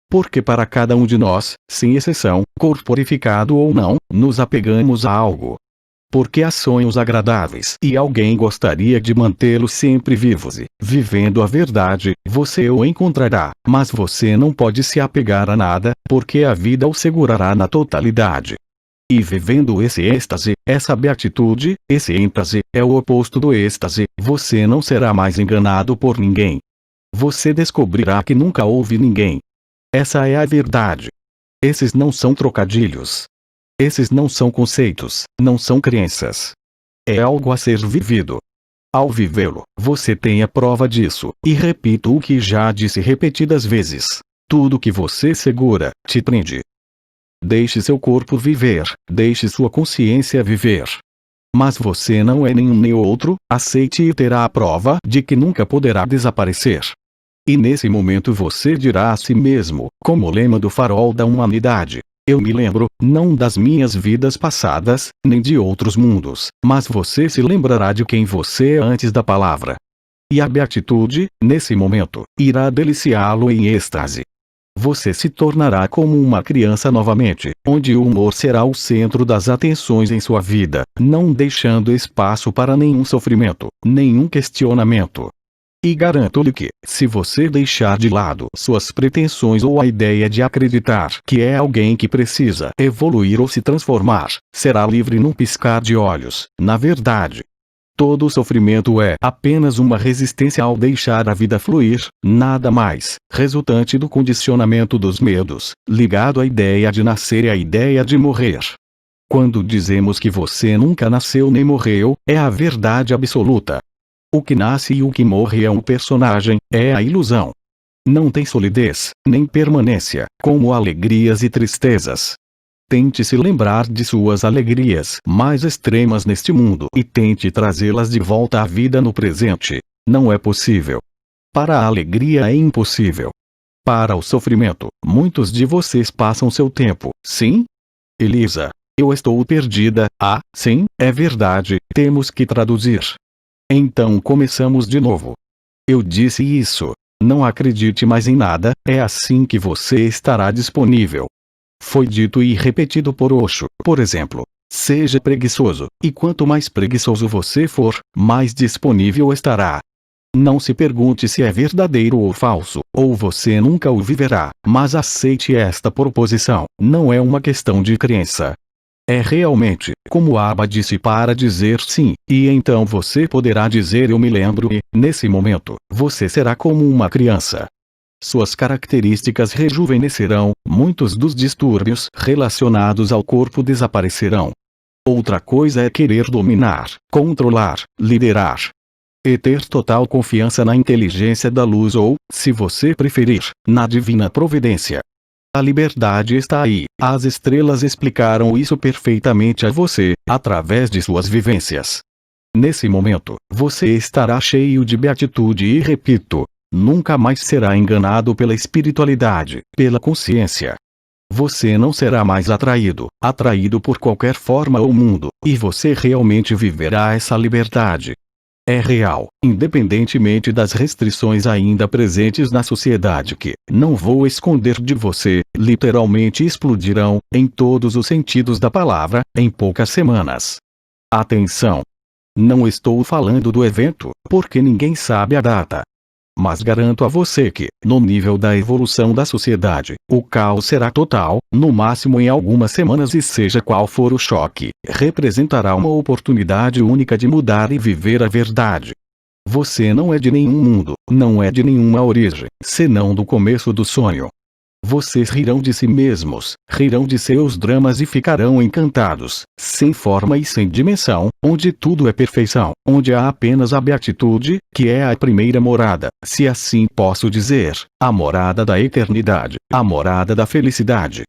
Porque para cada um de nós, sem exceção, corporificado ou não, nos apegamos a algo. Porque há sonhos agradáveis e alguém gostaria de mantê-los sempre vivos e, vivendo a verdade, você o encontrará, mas você não pode se apegar a nada, porque a vida o segurará na totalidade. E vivendo esse êxtase, essa beatitude, esse êxtase, é o oposto do êxtase, você não será mais enganado por ninguém. Você descobrirá que nunca houve ninguém. Essa é a verdade. Esses não são trocadilhos. Esses não são conceitos, não são crenças. É algo a ser vivido. Ao vivê-lo, você tem a prova disso, e repito o que já disse repetidas vezes. Tudo que você segura, te prende. Deixe seu corpo viver, deixe sua consciência viver. Mas você não é nenhum nem outro, aceite e terá a prova de que nunca poderá desaparecer. E nesse momento você dirá a si mesmo, como o lema do farol da humanidade: eu me lembro, não das minhas vidas passadas, nem de outros mundos, mas você se lembrará de quem você é antes da palavra. E a beatitude, nesse momento, irá deliciá-lo em êxtase. Você se tornará como uma criança novamente, onde o humor será o centro das atenções em sua vida, não deixando espaço para nenhum sofrimento, nenhum questionamento. E garanto-lhe que, se você deixar de lado suas pretensões ou a ideia de acreditar que é alguém que precisa evoluir ou se transformar, será livre num piscar de olhos. Na verdade, todo sofrimento é apenas uma resistência ao deixar a vida fluir, nada mais, resultante do condicionamento dos medos, ligado à ideia de nascer e à ideia de morrer. Quando dizemos que você nunca nasceu nem morreu, é a verdade absoluta. O que nasce e o que morre é um personagem, é a ilusão. Não tem solidez, nem permanência, como alegrias e tristezas. Tente se lembrar de suas alegrias mais extremas neste mundo e tente trazê-las de volta à vida no presente. Não é possível. Para a alegria é impossível. Para o sofrimento, muitos de vocês passam seu tempo, sim? Elisa, eu estou perdida. Ah, sim, é verdade, temos que traduzir. Então começamos de novo. Eu disse isso. Não acredite mais em nada, é assim que você estará disponível. Foi dito e repetido por Osho, por exemplo. Seja preguiçoso, e quanto mais preguiçoso você for, mais disponível estará. Não se pergunte se é verdadeiro ou falso, ou você nunca o viverá, mas aceite esta proposição, não é uma questão de crença. É realmente, como Abba disse, para dizer sim, e então você poderá dizer eu me lembro e, nesse momento, você será como uma criança. Suas características rejuvenescerão, muitos dos distúrbios relacionados ao corpo desaparecerão. Outra coisa é querer dominar, controlar, liderar. E ter total confiança na inteligência da luz ou, se você preferir, na divina providência. A liberdade está aí, as estrelas explicaram isso perfeitamente a você, através de suas vivências. Nesse momento, você estará cheio de beatitude e repito, nunca mais será enganado pela espiritualidade, pela consciência. Você não será mais atraído por qualquer forma ou mundo, e você realmente viverá essa liberdade. É real, independentemente das restrições ainda presentes na sociedade que, não vou esconder de você, literalmente explodirão, em todos os sentidos da palavra, em poucas semanas. Atenção! Não estou falando do evento, porque ninguém sabe a data. Mas garanto a você que, no nível da evolução da sociedade, o caos será total, no máximo em algumas semanas e seja qual for o choque, representará uma oportunidade única de mudar e viver a verdade. Você não é de nenhum mundo, não é de nenhuma origem, senão do começo do sonho. Vocês rirão de si mesmos, rirão de seus dramas e ficarão encantados, sem forma e sem dimensão, onde tudo é perfeição, onde há apenas a beatitude, que é a primeira morada, se assim posso dizer, a morada da eternidade, a morada da felicidade.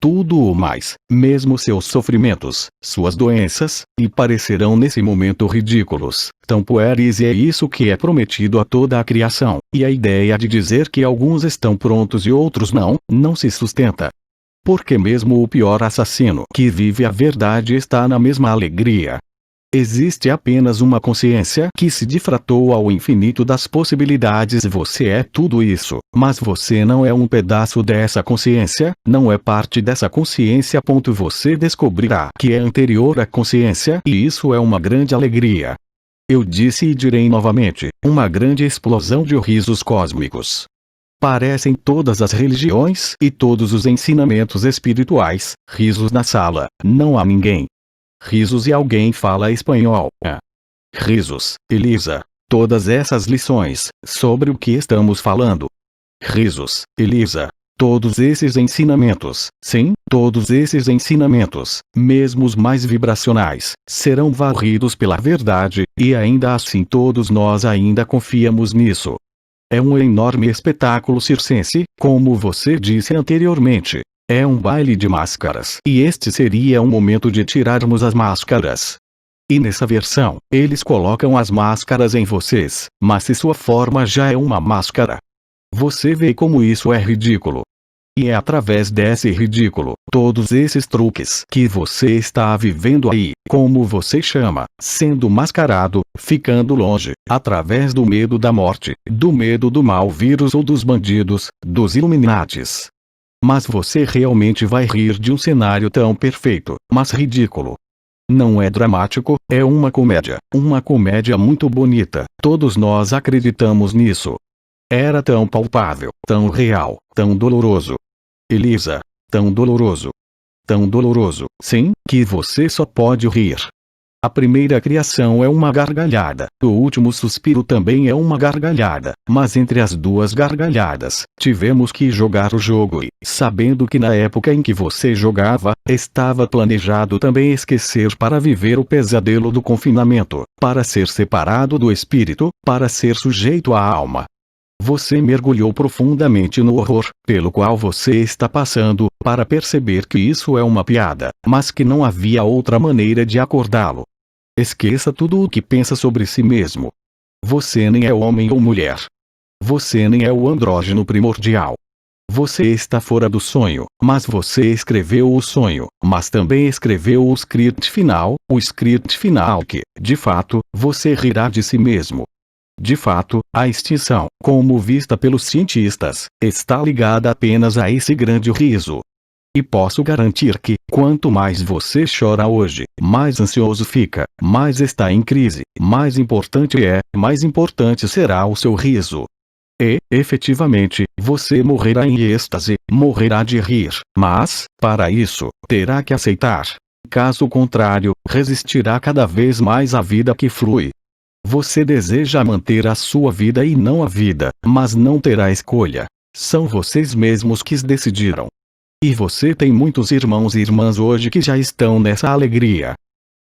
tudo o mais, mesmo seus sofrimentos, suas doenças, e parecerão nesse momento ridículos, tão pueris, e é isso que é prometido a toda a criação, e a ideia de dizer que alguns estão prontos e outros não se sustenta. Porque mesmo o pior assassino que vive a verdade está na mesma alegria. Existe apenas uma consciência que se difratou ao infinito das possibilidades. Você é tudo isso, mas você não é um pedaço dessa consciência, não é parte dessa consciência. Você descobrirá que é anterior à consciência, e isso é uma grande alegria. Eu disse e direi novamente, uma grande explosão de risos cósmicos. Parecem todas as religiões e todos os ensinamentos espirituais, risos na sala, não há ninguém. Risos e alguém fala espanhol. Risos, Elisa. Todas essas lições, sobre o que estamos falando. Risos, Elisa. Todos esses ensinamentos, sim, todos esses ensinamentos, mesmo os mais vibracionais, serão varridos pela verdade, e ainda assim todos nós ainda confiamos nisso. É um enorme espetáculo circense, como você disse anteriormente. É um baile de máscaras. E este seria um momento de tirarmos as máscaras. E nessa versão, eles colocam as máscaras em vocês, mas se sua forma já é uma máscara. Você vê como isso é ridículo. E é através desse ridículo, todos esses truques que você está vivendo aí, como você chama, sendo mascarado, ficando longe, através do medo da morte, do medo do mau vírus ou dos bandidos, dos Illuminatis. Mas você realmente vai rir de um cenário tão perfeito, mas ridículo. Não é dramático, é uma comédia muito bonita, todos nós acreditamos nisso. Era tão palpável, tão real, tão doloroso. Elisa, tão doloroso. Tão doloroso, sim, que você só pode rir. A primeira criação é uma gargalhada, o último suspiro também é uma gargalhada, mas entre as duas gargalhadas, tivemos que jogar o jogo e, sabendo que na época em que você jogava, estava planejado também esquecer para viver o pesadelo do confinamento, para ser separado do espírito, para ser sujeito à alma. Você mergulhou profundamente no horror, pelo qual você está passando, para perceber que isso é uma piada, mas que não havia outra maneira de acordá-lo. Esqueça tudo o que pensa sobre si mesmo. Você nem é homem ou mulher. Você nem é o andrógeno primordial. Você está fora do sonho, mas você escreveu o sonho, mas também escreveu o script final que, de fato, você rirá de si mesmo. De fato, a extinção, como vista pelos cientistas, está ligada apenas a esse grande riso. E posso garantir que, quanto mais você chora hoje, mais ansioso fica, mais está em crise, mais importante será o seu riso. E, efetivamente, você morrerá em êxtase, morrerá de rir, mas, para isso, terá que aceitar. Caso contrário, resistirá cada vez mais à vida que flui. Você deseja manter a sua vida e não a vida, mas não terá escolha. São vocês mesmos que decidiram. E você tem muitos irmãos e irmãs hoje que já estão nessa alegria.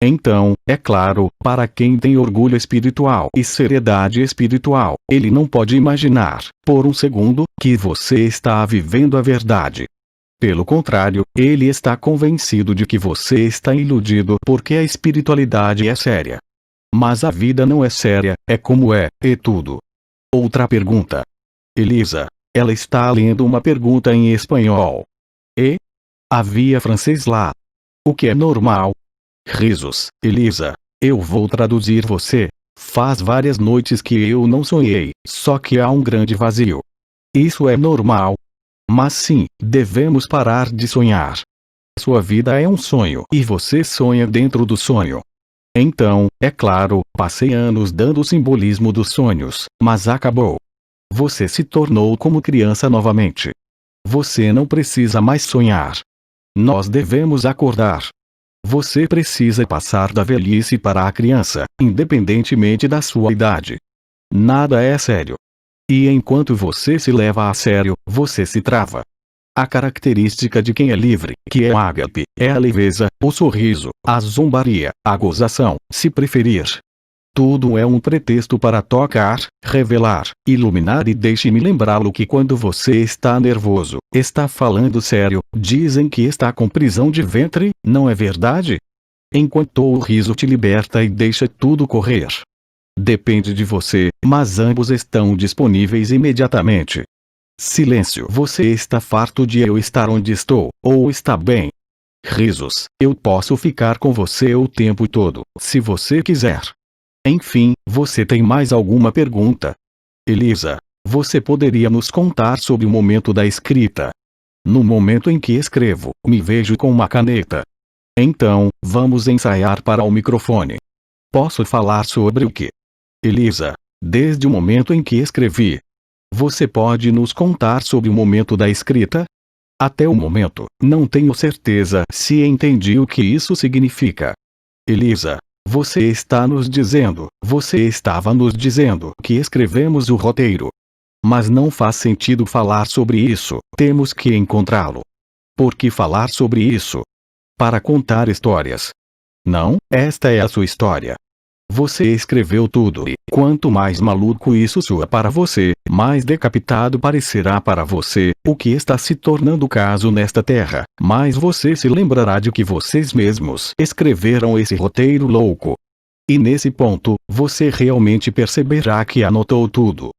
Então, é claro, para quem tem orgulho espiritual e seriedade espiritual, ele não pode imaginar, por um segundo, que você está vivendo a verdade. Pelo contrário, ele está convencido de que você está iludido porque a espiritualidade é séria. Mas a vida não é séria, é como é, e tudo. Outra pergunta. Elisa, ela está lendo uma pergunta em espanhol. E? Havia francês lá. O que é normal? Risos, Elisa. Eu vou traduzir você. Faz várias noites que eu não sonhei, só que há um grande vazio. Isso é normal. Mas sim, devemos parar de sonhar. Sua vida é um sonho e você sonha dentro do sonho. Então, é claro, passei anos dando o simbolismo dos sonhos, mas acabou. Você se tornou como criança novamente. Você não precisa mais sonhar. Nós devemos acordar. Você precisa passar da velhice para a criança, independentemente da sua idade. Nada é sério. E enquanto você se leva a sério, você se trava. A característica de quem é livre, que é o ágape, é a leveza, o sorriso, a zombaria, a gozação, se preferir. Tudo é um pretexto para tocar, revelar, iluminar, e deixe-me lembrá-lo que quando você está nervoso, está falando sério, dizem que está com prisão de ventre, não é verdade? Enquanto o riso te liberta e deixa tudo correr. Depende de você, mas ambos estão disponíveis imediatamente. Silêncio. Você está farto de eu estar onde estou, ou está bem? Risos. Eu posso ficar com você o tempo todo, se você quiser. Enfim, você tem mais alguma pergunta? Elisa, você poderia nos contar sobre o momento da escrita? No momento em que escrevo, me vejo com uma caneta. Então, vamos ensaiar para o microfone. Posso falar sobre o quê? Elisa, desde o momento em que escrevi. Você pode nos contar sobre o momento da escrita? Até o momento, não tenho certeza se entendi o que isso significa. Elisa, você estava nos dizendo que escrevemos o roteiro. Mas não faz sentido falar sobre isso, temos que encontrá-lo. Por que falar sobre isso? Para contar histórias. Não, esta é a sua história. Você escreveu tudo e, quanto mais maluco isso soa para você, mais decapitado parecerá para você, o que está se tornando o caso nesta terra, mais você se lembrará de que vocês mesmos escreveram esse roteiro louco. E nesse ponto, você realmente perceberá que anotou tudo.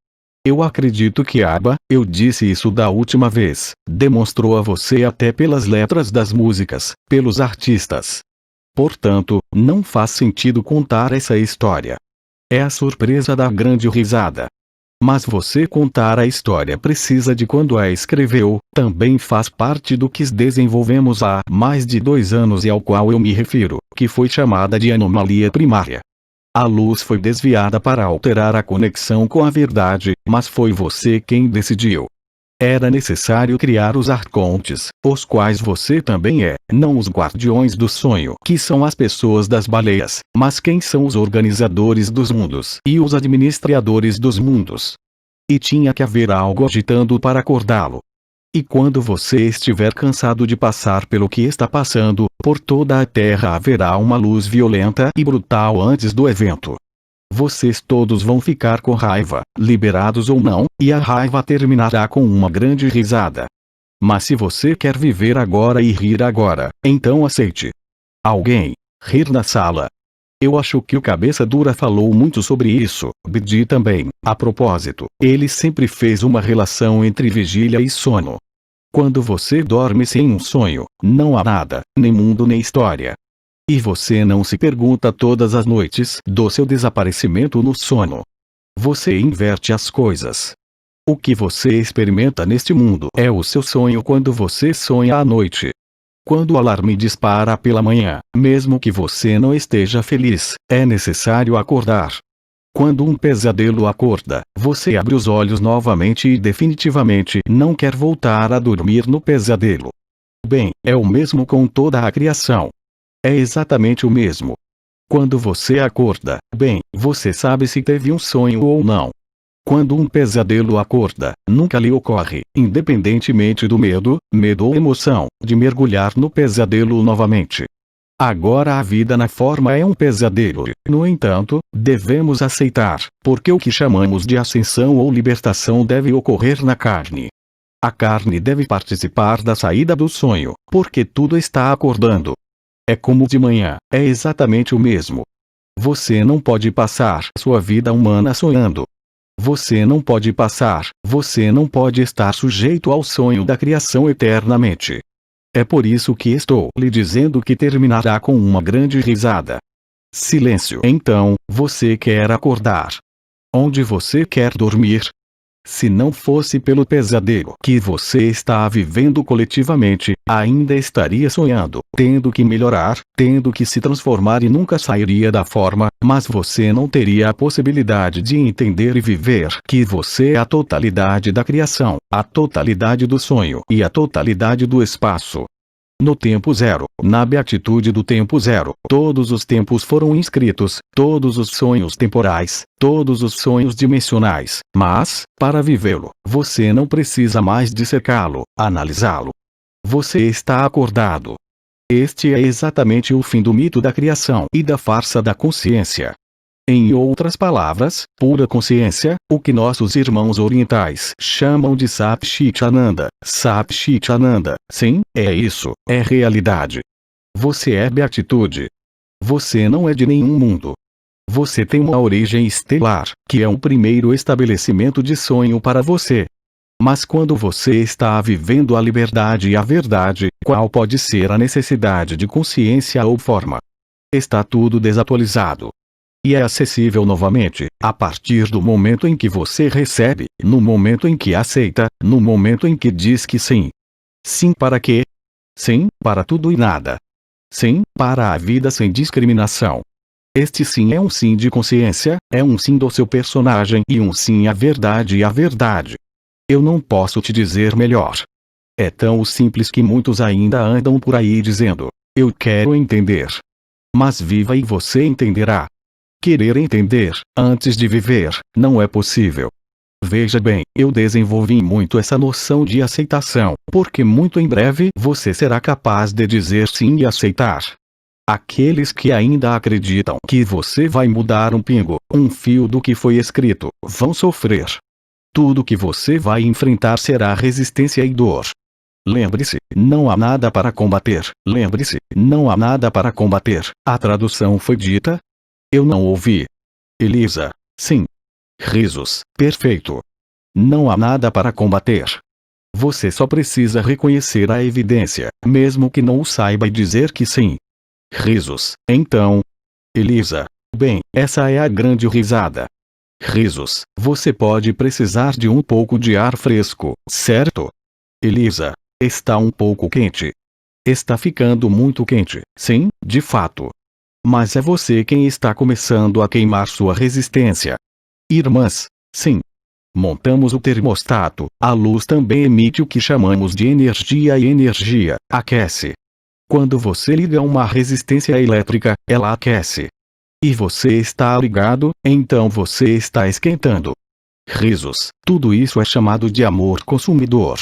Eu acredito que eu disse isso da última vez, demonstrou a você até pelas letras das músicas, pelos artistas. Portanto, não faz sentido contar essa história. É a surpresa da grande risada. Mas você contar a história precisa de quando a escreveu, também faz parte do que desenvolvemos há mais de 2 anos e ao qual eu me refiro, que foi chamada de anomalia primária. A luz foi desviada para alterar a conexão com a verdade, mas foi você quem decidiu. Era necessário criar os arcontes, os quais você também é, não os guardiões do sonho, que são as pessoas das baleias, mas quem são os organizadores dos mundos e os administradores dos mundos. E tinha que haver algo agitando para acordá-lo. E quando você estiver cansado de passar pelo que está passando, por toda a Terra haverá uma luz violenta e brutal antes do evento. Vocês todos vão ficar com raiva, liberados ou não, e a raiva terminará com uma grande risada. Mas se você quer viver agora e rir agora, então aceite. Alguém, rir na sala. Eu acho que o Cabeça Dura falou muito sobre isso, Bidi também. A propósito, ele sempre fez uma relação entre vigília e sono. Quando você dorme sem um sonho, não há nada, nem mundo nem história. E você não se pergunta todas as noites do seu desaparecimento no sono. Você inverte as coisas. O que você experimenta neste mundo é o seu sonho quando você sonha à noite. Quando o alarme dispara pela manhã, mesmo que você não esteja feliz, é necessário acordar. Quando um pesadelo acorda, você abre os olhos novamente e definitivamente não quer voltar a dormir no pesadelo. Bem, é o mesmo com toda a criação. É exatamente o mesmo. Quando você acorda, bem, você sabe se teve um sonho ou não. Quando um pesadelo acorda, nunca lhe ocorre, independentemente do medo ou emoção, de mergulhar no pesadelo novamente. Agora a vida na forma é um pesadelo. No entanto, devemos aceitar, porque o que chamamos de ascensão ou libertação deve ocorrer na carne. A carne deve participar da saída do sonho, porque tudo está acordando. É como de manhã, é exatamente o mesmo. Você não pode passar sua vida humana sonhando. Você não pode estar sujeito ao sonho da criação eternamente. É por isso que estou lhe dizendo que terminará com uma grande risada. Silêncio. Então, você quer acordar. Onde você quer dormir? Se não fosse pelo pesadelo que você está vivendo coletivamente, ainda estaria sonhando, tendo que melhorar, tendo que se transformar e nunca sairia da forma, mas você não teria a possibilidade de entender e viver que você é a totalidade da criação, a totalidade do sonho e a totalidade do espaço. No tempo zero, na beatitude do tempo zero, todos os tempos foram inscritos, todos os sonhos temporais, todos os sonhos dimensionais, mas, para vivê-lo, você não precisa mais dissecá-lo, analisá-lo. Você está acordado. Este é exatamente o fim do mito da criação e da farsa da consciência. Em outras palavras, pura consciência, o que nossos irmãos orientais chamam de Satchitananda. Satchitananda, sim, é isso, é realidade. Você é beatitude. Você não é de nenhum mundo. Você tem uma origem estelar, que é um primeiro estabelecimento de sonho para você. Mas quando você está vivendo a liberdade e a verdade, qual pode ser a necessidade de consciência ou forma? Está tudo desatualizado. E é acessível novamente, a partir do momento em que você recebe, no momento em que aceita, no momento em que diz que sim. Sim para quê? Sim, para tudo e nada. Sim, para a vida sem discriminação. Este sim é um sim de consciência, é um sim do seu personagem e um sim à verdade e à verdade. Eu não posso te dizer melhor. É tão simples que muitos ainda andam por aí dizendo: eu quero entender. Mas viva e você entenderá. Querer entender, antes de viver, não é possível. Veja bem, eu desenvolvi muito essa noção de aceitação, porque muito em breve você será capaz de dizer sim e aceitar. Aqueles que ainda acreditam que você vai mudar um pingo, um fio do que foi escrito, vão sofrer. Tudo que você vai enfrentar será resistência e dor. Lembre-se, não há nada para combater. Lembre-se, não há nada para combater. A tradução foi dita? Eu não ouvi. Elisa. Sim. Risos. Perfeito. Não há nada para combater. Você só precisa reconhecer a evidência, mesmo que não o saiba, e dizer que sim. Risos. Então. Elisa. Bem, essa é a grande risada. Risos. Você pode precisar de um pouco de ar fresco, certo? Elisa. Está um pouco quente. Está ficando muito quente. Sim, de fato. Mas é você quem está começando a queimar sua resistência. Irmãs, sim. Montamos o termostato, a luz também emite o que chamamos de energia e energia aquece. Quando você liga uma resistência elétrica, ela aquece. E você está ligado, então você está esquentando. Risos, tudo isso é chamado de amor consumidor.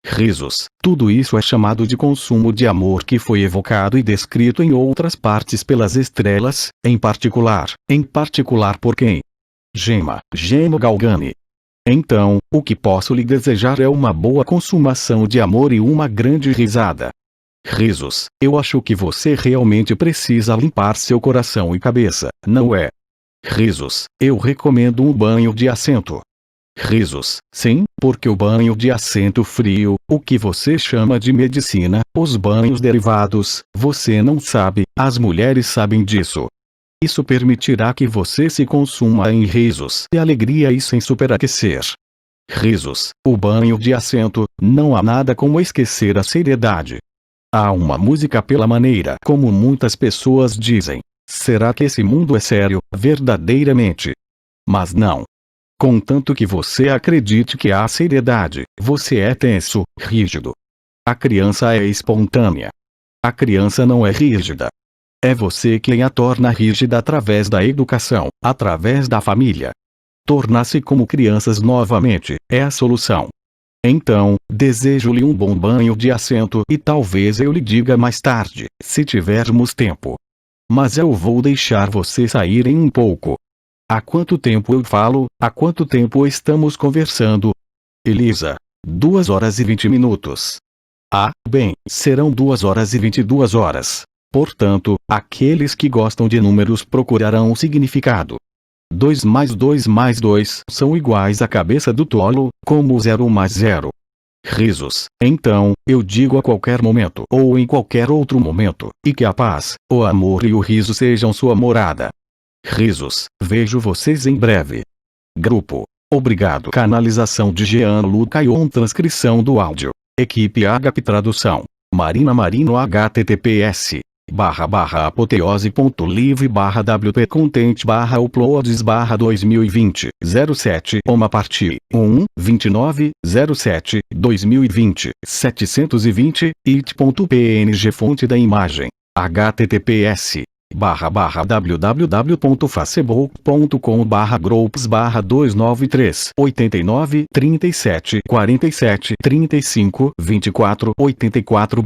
Risos, tudo isso é chamado de consumo de amor, que foi evocado e descrito em outras partes pelas estrelas, em particular por quem? Gema Galgani. Então, o que posso lhe desejar é uma boa consumação de amor e uma grande risada. Risos, eu acho que você realmente precisa limpar seu coração e cabeça, não é? Risos, eu recomendo um banho de assento. Risos, sim, porque o banho de assento frio, o que você chama de medicina, os banhos derivados, você não sabe, as mulheres sabem disso. Isso permitirá que você se consuma em risos e alegria e sem superaquecer. Risos, o banho de assento, não há nada como esquecer a seriedade. Há uma música pela maneira como muitas pessoas dizem. Será que esse mundo é sério, verdadeiramente? Mas não. Contanto que você acredite que há seriedade, você é tenso, rígido. A criança é espontânea. A criança não é rígida. É você quem a torna rígida através da educação, através da família. Tornar-se como crianças novamente, é a solução. Então, desejo-lhe um bom banho de assento e talvez eu lhe diga mais tarde, se tivermos tempo. Mas eu vou deixar você sair em um pouco. Há quanto tempo eu falo? Há quanto tempo estamos conversando? Elisa. 2 horas e 20 minutos. Ah, bem, serão 2 horas e 22 horas. Portanto, aqueles que gostam de números procurarão o significado. 2 mais 2 mais 2 são iguais à cabeça do tolo, como 0 mais 0. Risos. Então, eu digo a qualquer momento ou em qualquer outro momento, e que a paz, o amor e o riso sejam sua morada. Risos. Vejo vocês em breve. Grupo. Obrigado. Canalização de Jean-Luc Ayon. Transcrição do áudio. Equipe HP Tradução. Marina Marino. https://apoteose.live/wp-content/uploads/2020 07 Uma partir 1/29/07/2020 720 it.png Fonte da imagem https://www.facebook.com/groups/293 89 37 47 35 24 84